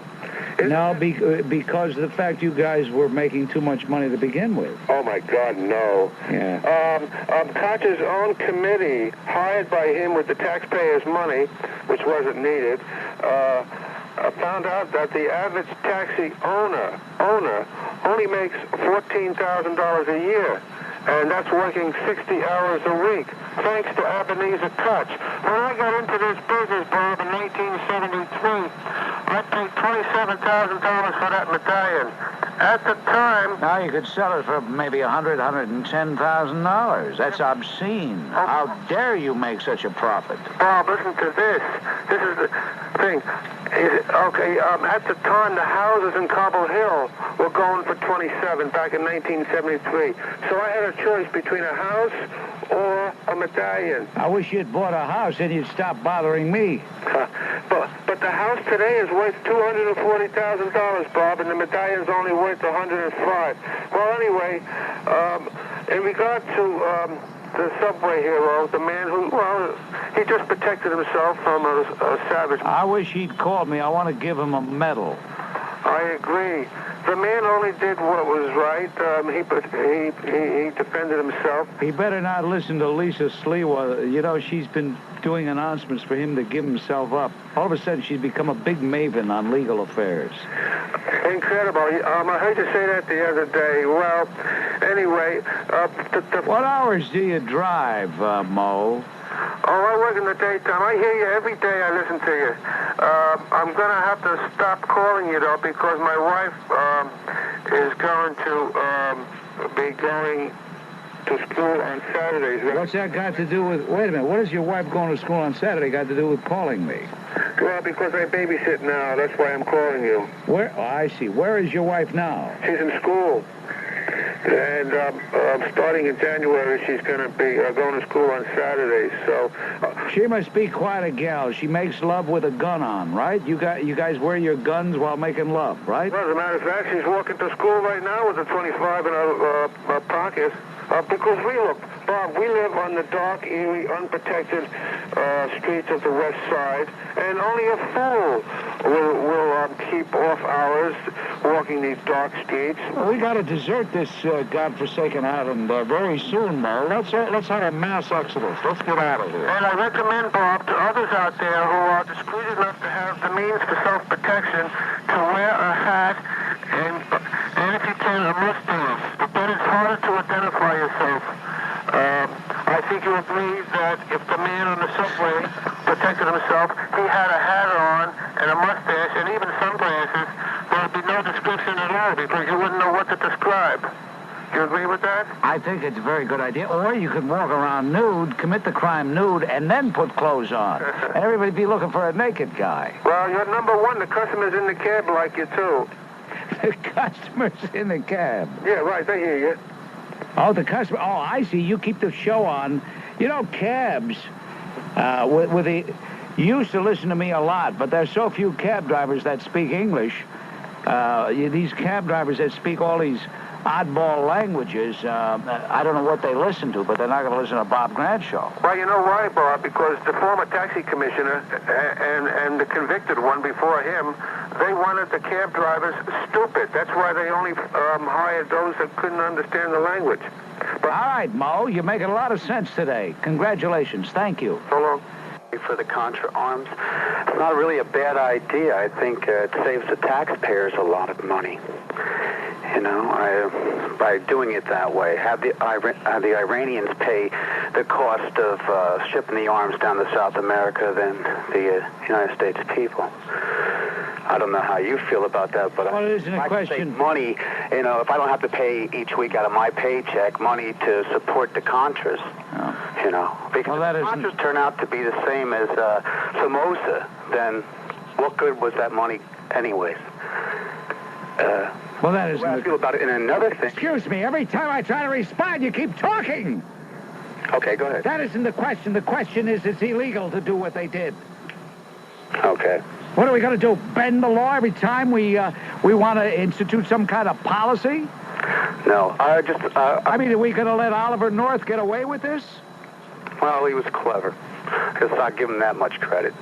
Because of the fact you guys were making too much money to begin with. Oh, my God, no. Yeah. Kutch's own committee, hired by him with the taxpayers' money, which wasn't needed, found out that the average taxi owner only makes $14,000 a year. And that's working 60 hours a week, thanks to Ebenezer Kutch. When I got into this business, Bob, in 1973, I paid $27,000 for that medallion. At the time... Now you could sell it for maybe $110,000. That's obscene. How dare you make such a profit? Bob, listen to this. This is the thing. At the time, the houses in Cobble Hill were going for $27 back in 1973. So I had a choice between a house or a medallion. I wish you'd bought a house, then you'd stop bothering me. But the house today is worth $240,000, Bob, and the medallion's only worth $105,000. Well, anyway, in regard to the subway hero, the man who, he just protected himself from a savage. I wish he'd called me. I want to give him a medal. I I agree. The man only did what was right. He defended himself. He better not listen to Lisa Sliwa. You know, she's been doing announcements for him to give himself up. All of a sudden, she's become a big maven on legal affairs. Incredible. I heard you say that the other day. Well, anyway... What hours do you drive, Mo? Oh, I work in the daytime. I hear you every day. I listen to you. I'm going to have to stop calling you, though, because my wife is going to be going to school on Saturdays. What's that got to do with... Wait a minute. What has your wife going to school on Saturday got to do with calling me? Well, because I babysit now. That's why I'm calling you. Where? Oh, I see. Where is your wife now? She's in school. And starting in January, she's going to be going to school on Saturdays. So she must be quite a gal. She makes love with a gun on, right? You guys wear your guns while making love, right? Well, as a matter of fact, she's walking to school right now with a 25 in her pocket. Because Bob, we live on the dark, eerie, unprotected streets of the West Side, and only a fool will keep off hours walking these dark streets. Well, we got to desert this godforsaken island very soon, Mo. Let's have a mass exodus. Let's get out of here. And I recommend, Bob, to others out there who are discreet enough to have the means for self-protection to wear a hat and if you can, a mustache. But then it's harder to identify yourself. I think you agree that if the man on the subway protected himself, he had a hat on and a mustache and even sunglasses, there would be no description at all because you wouldn't know what to describe. You agree with that? I think it's a very good idea. Or you could walk around nude, commit the crime nude, and then put clothes on. And everybody be looking for a naked guy. Well, you're number one. The customers in the cab like you, too. The customers in the cab? Yeah, right. They hear you. Oh, the customer. Oh, I see. You keep the show on. You know, cabs, you used to listen to me a lot, but there's so few cab drivers that speak English. These cab drivers that speak all these oddball languages, I don't know what they listen to, but they're not going to listen to Bob Grant show. Well, you know why, Bob? Because the former taxi commissioner and the convicted one before him, they wanted the cab drivers stupid. That's why they only hired those that couldn't understand the language. But, all right, Mo, you're making a lot of sense today. Congratulations. Thank you. So long. For the Contra arms, it's not really a bad idea. I think it saves the taxpayers a lot of money. You know, by doing it that way, have the Iranians pay the cost of shipping the arms down to South America than the United States people. I don't know how you feel about that, but well, it isn't a question. Save money, you know, if I don't have to pay each week out of my paycheck money to support the Contras, you know, because if the Contras turn out to be the same as Somoza, then what good was that money anyways? Well, that isn't. I feel about it in another thing. Excuse me. Every time I try to respond, you keep talking. Okay, go ahead. That isn't the question. The question is, it's illegal to do what they did. Okay. What are we going to do? Bend the law every time we want to institute some kind of policy? No, I mean, are we going to let Oliver North get away with this? Well, he was clever. Because I give him that much credit.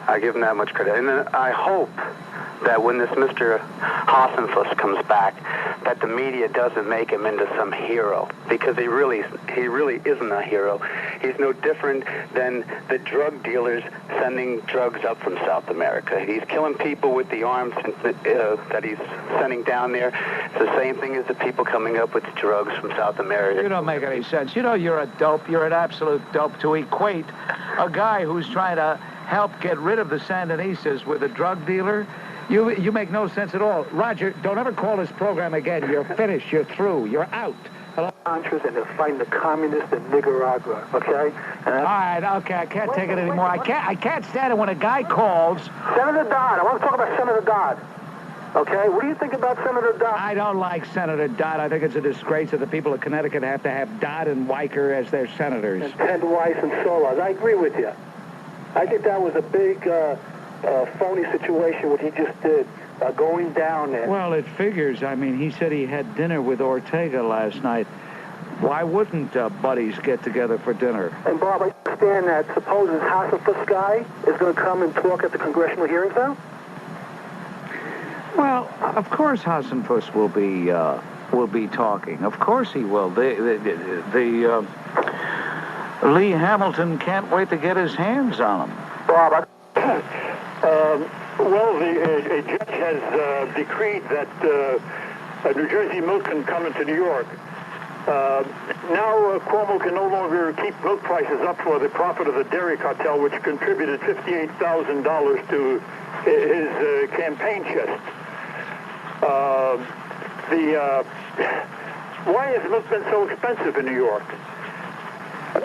And then I hope that when this Mr. Hassenfuss comes back, that the media doesn't make him into some hero, because he really isn't a hero. He's no different than the drug dealers sending drugs up from South America. He's killing people with the arms that he's sending down there. It's the same thing as the people coming up with drugs from South America. You don't make any sense. You know, you're a dope. You're an absolute dope to equate a guy who's trying to help get rid of the Sandinistas with a drug dealer. You make no sense at all. Roger, don't ever call this program again. You're finished. You're through. You're out. Hello? Contras, and they're fighting the communists in Nicaragua, okay? All right, okay. I can't take it anymore. I can't stand it when a guy calls. Senator Dodd. I want to talk about Senator Dodd. Okay? What do you think about Senator Dodd? I don't like Senator Dodd. I think it's a disgrace that the people of Connecticut have to have Dodd and Wicker as their senators. And Ted Weiss and Solas. I agree with you. I think that was a big... phony situation, what he just did, going down there. Well, it figures. I mean, he said he had dinner with Ortega last night. Why wouldn't buddies get together for dinner? And, Bob, I understand that suppose this Hasselfuss guy is going to come and talk at the congressional hearings now? Well, Of course, Hassenfuss will be talking. Of course he will. Lee Hamilton can't wait to get his hands on him. Bob, well, a judge has decreed that New Jersey milk can come into New York. Now Cuomo can no longer keep milk prices up for the profit of the dairy cartel, which contributed $58,000 to his campaign chest. Why has milk been so expensive in New York?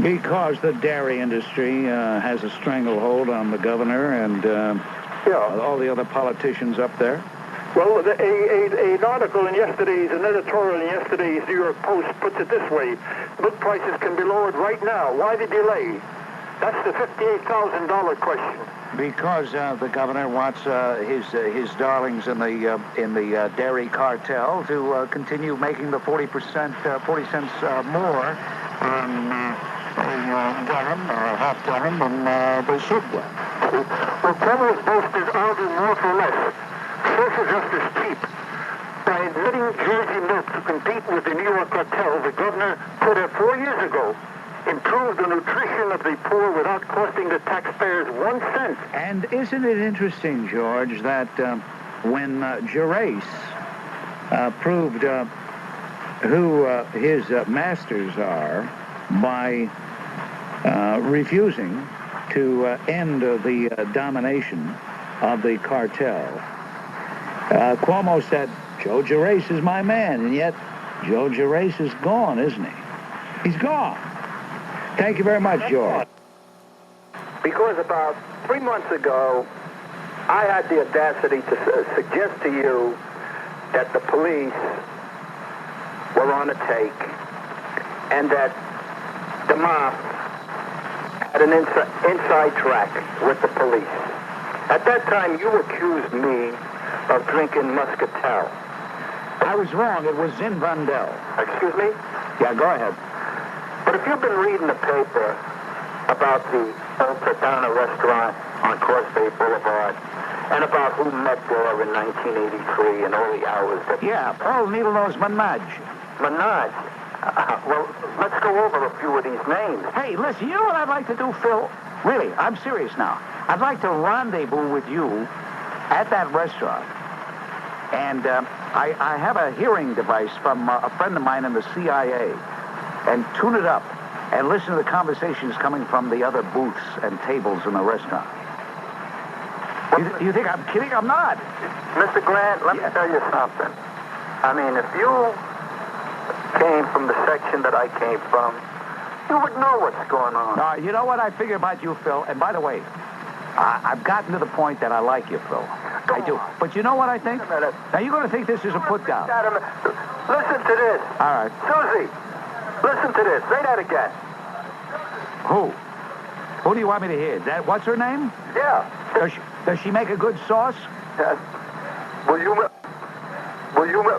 Because the dairy industry has a stranglehold on the governor and all the other politicians up there. Well, an article in an editorial in yesterday's New York Post puts it this way: milk prices can be lowered right now. Why the delay? That's the $58,000 question. Because the governor wants his darlings in the dairy cartel to continue making the 40 cents more on a gallon or a half gallon than they should get. Well, Cuomo's boasters argue more for less. Social justice cheap. By admitting Jersey milk to compete with the New York cartel, the governor put it 4 years ago. Improve the nutrition of the poor without costing the taxpayers 1 cent. And isn't it interesting, George, that when Gervais proved who his masters are by refusing to end the domination of the cartel, Cuomo said, Joe Gervais is my man, and yet Joe Gervais is gone, isn't he? He's gone. Thank you very much, George. Because about 3 months ago, I had the audacity to suggest to you that the police were on a take and that the mob had an inside track with the police. At that time, you accused me of drinking muscatel. I was wrong. It was Zinfandel. Excuse me? Yeah, go ahead. But if you've been reading the paper about the Ortega restaurant on Causeway Boulevard and about who met there in 1983 and all the hours that... Yeah, Paul Needlenose Menage. Menage? Well, let's go over a few of these names. Hey, listen, you know what I'd like to do, Phil? Really, I'm serious now. I'd like to rendezvous with you at that restaurant. And I have a hearing device from a friend of mine in the CIA. And tune it up and listen to the conversations coming from the other booths and tables in the restaurant. You think I'm kidding? I'm not. Mr. Grant, let me tell you something. I mean, if you came from the section that I came from, you would know what's going on. You know what I figure about you, Phil? And by the way, I've gotten to the point that I like you, Phil. I do. But you know what I think? Now, you're going to think this is a put-down. Listen to this. All right. Susie, listen to this. Say that again. Who? Who do you want me to hear? What's her name? Yeah. Does she make a good sauce? Will you...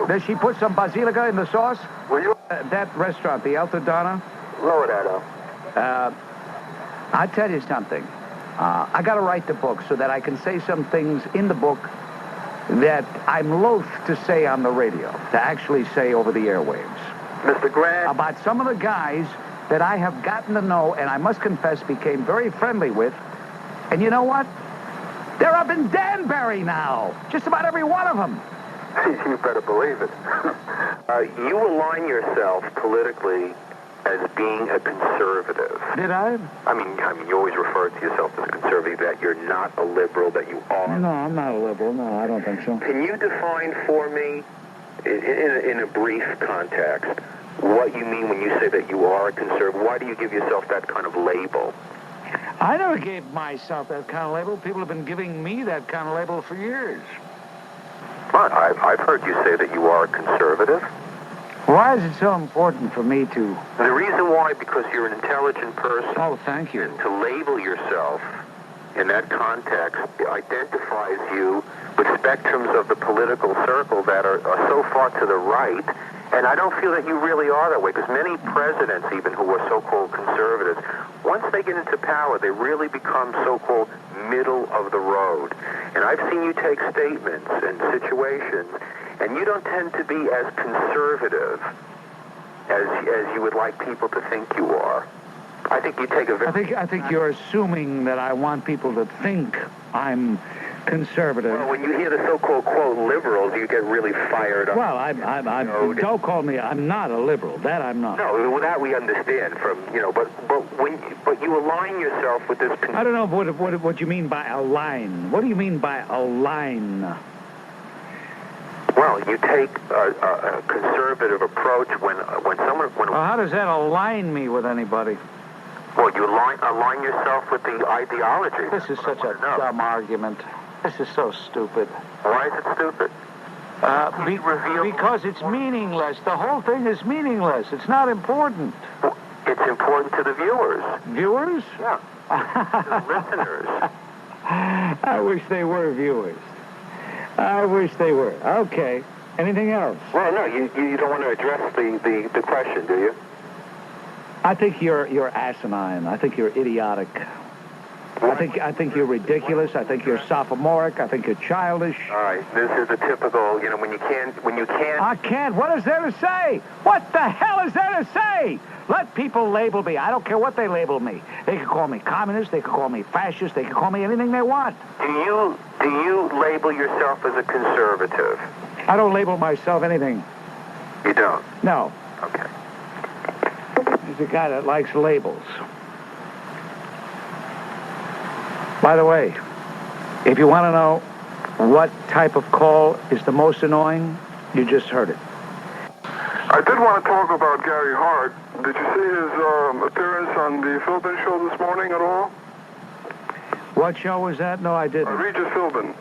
Does she put some basilica in the sauce? Will you... That restaurant, the Alta Donna? Lower that up. I'll tell you something. I got to write the book so that I can say some things in the book that I'm loath to say on the radio, to actually say over the airwaves. Mr. Grant? About some of the guys that I have gotten to know, and I must confess became very friendly with. And you know what? They're up in Danbury now. Just about every one of them. You better believe it. You align yourself politically as being a conservative. Did I? I mean, you always refer to yourself as a conservative, that you're not a liberal, that you are. No, I'm not a liberal. No, I don't think so. Can you define for me, in a brief context, what you mean when you say that you are a conservative? Why do you give yourself that kind of label? I never gave myself that kind of label. People have been giving me that kind of label for years. But I've heard you say that you are a conservative. Why is it so important for me to... The reason why, because you're an intelligent person. Oh, thank you. And to label yourself in that context identifies you with spectrums of the political circle that are so far to the right. And I don't feel that you really are that way, because many presidents, even who are so-called conservatives, once they get into power, they really become so-called middle of the road. And I've seen you take statements and situations, and you don't tend to be as conservative as you would like people to think you are. I think you take a very... I think you're assuming that I want people to think I'm conservative. Well, when you hear the so-called, quote, liberals, you get really fired up. Well, don't call me, I'm not a liberal. That I'm not. No, that we understand from, but you align yourself with this... I don't know what you mean by align. What do you mean by align? Well, you take a conservative approach when someone... Well, how does that align me with anybody? Well, you align yourself with the ideology. This is such a dumb argument. This is so stupid. Why is it stupid? Because it's meaningless. The whole thing is meaningless. It's not important. Well, it's important to the viewers. Viewers? Yeah. To the listeners. I wish they were viewers. I wish they were. Okay. Anything else? Well, no, you don't want to address the question, do you? I think you're asinine. I think you're idiotic. I think you're ridiculous. I think you're sophomoric. I think you're childish. All right, this is the typical, when you can't... I can't. What is there to say? What the hell is there to say? Let people label me. I don't care what they label me. They could call me communist. They could call me fascist. They could call me anything they want. Do you label yourself as a conservative? I don't label myself anything. You don't? No. Okay. He's a guy that likes labels. By the way, if you want to know what type of call is the most annoying, you just heard it. I did want to talk about Gary Hart. Did you see his appearance on the Philbin show this morning at all? What show was that? No, I didn't. Regis Philbin.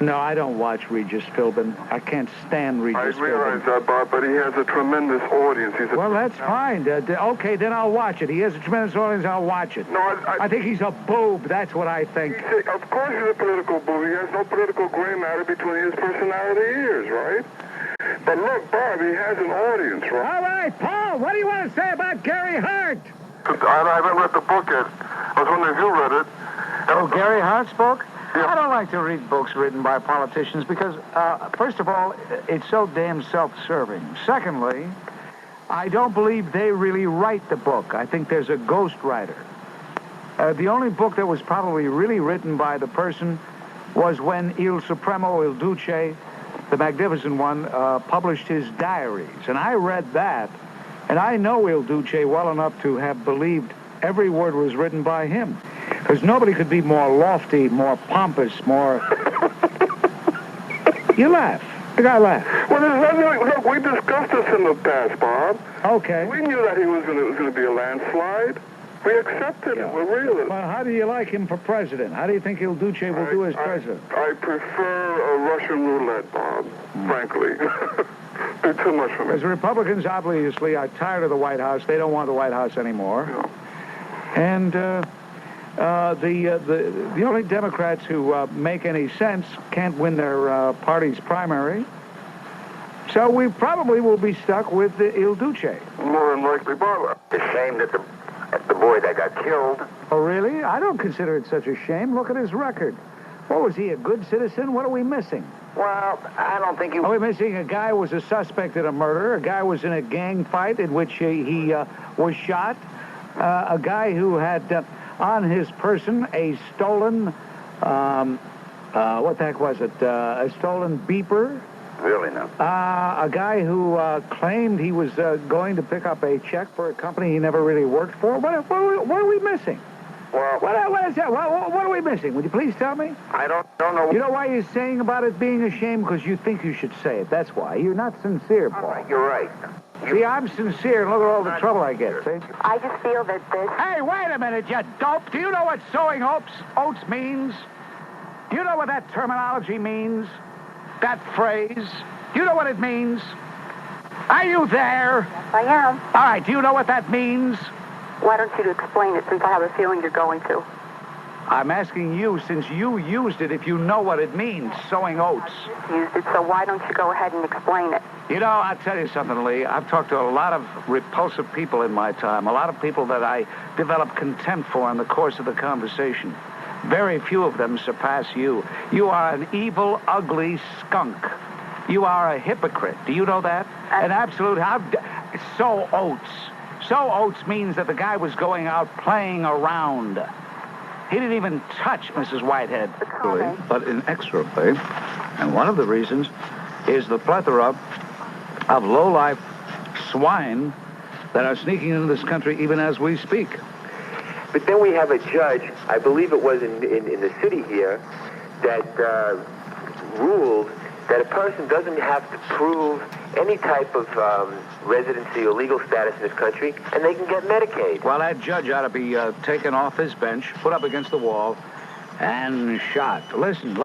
No, I don't watch Regis Philbin. I can't stand Regis Philbin. I realize that, Bob, but he has a tremendous audience. Well, that's fine. Okay, then I'll watch it. He has a tremendous audience. I'll watch it. No, I think he's a boob. That's what I think. Of course he's a political boob. He has no political gray matter between his personality ears, right? But look, Bob, he has an audience, right? All right, Paul, what do you want to say about Gary Hart? I haven't read the book yet. I was wondering if you read it. Oh, Gary Hart's book? Yeah. I don't like to read books written by politicians because, first of all, it's so damn self-serving. Secondly, I don't believe they really write the book. I think there's a ghostwriter. The only book that was probably really written by the person was when Il Supremo, Il Duce, the magnificent one, published his diaries. And I read that, and I know Il Duce well enough to have believed every word was written by him. Because nobody could be more lofty, more pompous, more... You laugh. The guy laughed. Well, look, we discussed this in the past, Bob. Okay. We knew that he was going to be a landslide. We accepted it. We're realists. Well, how do you like him for president? How do you think Il Duce will do as president? I prefer a Russian roulette, Bob, frankly. It's too much for me. As Republicans, obviously, are tired of the White House. They don't want the White House anymore. No. And the only Democrats who make any sense can't win their party's primary. So we probably will be stuck with Il Duce. More than likely, Bob. It's a shame that the boy that got killed. Oh, really? I don't consider it such a shame. Look at his record. What was he, a good citizen? What are we missing? Well, I don't think Are we missing a guy who was a suspect in a murder? A guy who was in a gang fight in which he was shot? A guy who had on his person a stolen, what the heck was it? A stolen beeper? Really, no. A guy who claimed he was going to pick up a check for a company he never really worked for. What are we missing? Well, what is that? What are we missing? Would you please tell me? I don't know. You know why you're saying about it being a shame? Because you think you should say it. That's why. You're not sincere, Paul. Right, you're right. See, I'm sincere, and look at all the trouble I get, see? I just feel that this... Hey, wait a minute, you dope. Do you know what sowing oats means? Do you know what that terminology means? That phrase? Do you know what it means? Are you there? Yes, I am. All right, do you know what that means? Why don't you explain it, since I have a feeling you're going to? I'm asking you, since you used it, if you know what it means, sowing oats. I used it, so why don't you go ahead and explain it? You know, I'll tell you something, Lee. I've talked to a lot of repulsive people in my time, a lot of people that I developed contempt for in the course of the conversation. Very few of them surpass you. You are an evil, ugly skunk. You are a hypocrite. Do you know that? An absolute... So oats. So oats means that the guy was going out playing around. He didn't even touch Mrs. Whitehead. But inexorably. And one of the reasons is the plethora of low-life swine that are sneaking into this country even as we speak. But then we have a judge, I believe it was in the city here, that ruled that a person doesn't have to prove any type of residency or legal status in this country, and they can get Medicaid. Well, that judge ought to be taken off his bench, put up against the wall, and shot. Listen.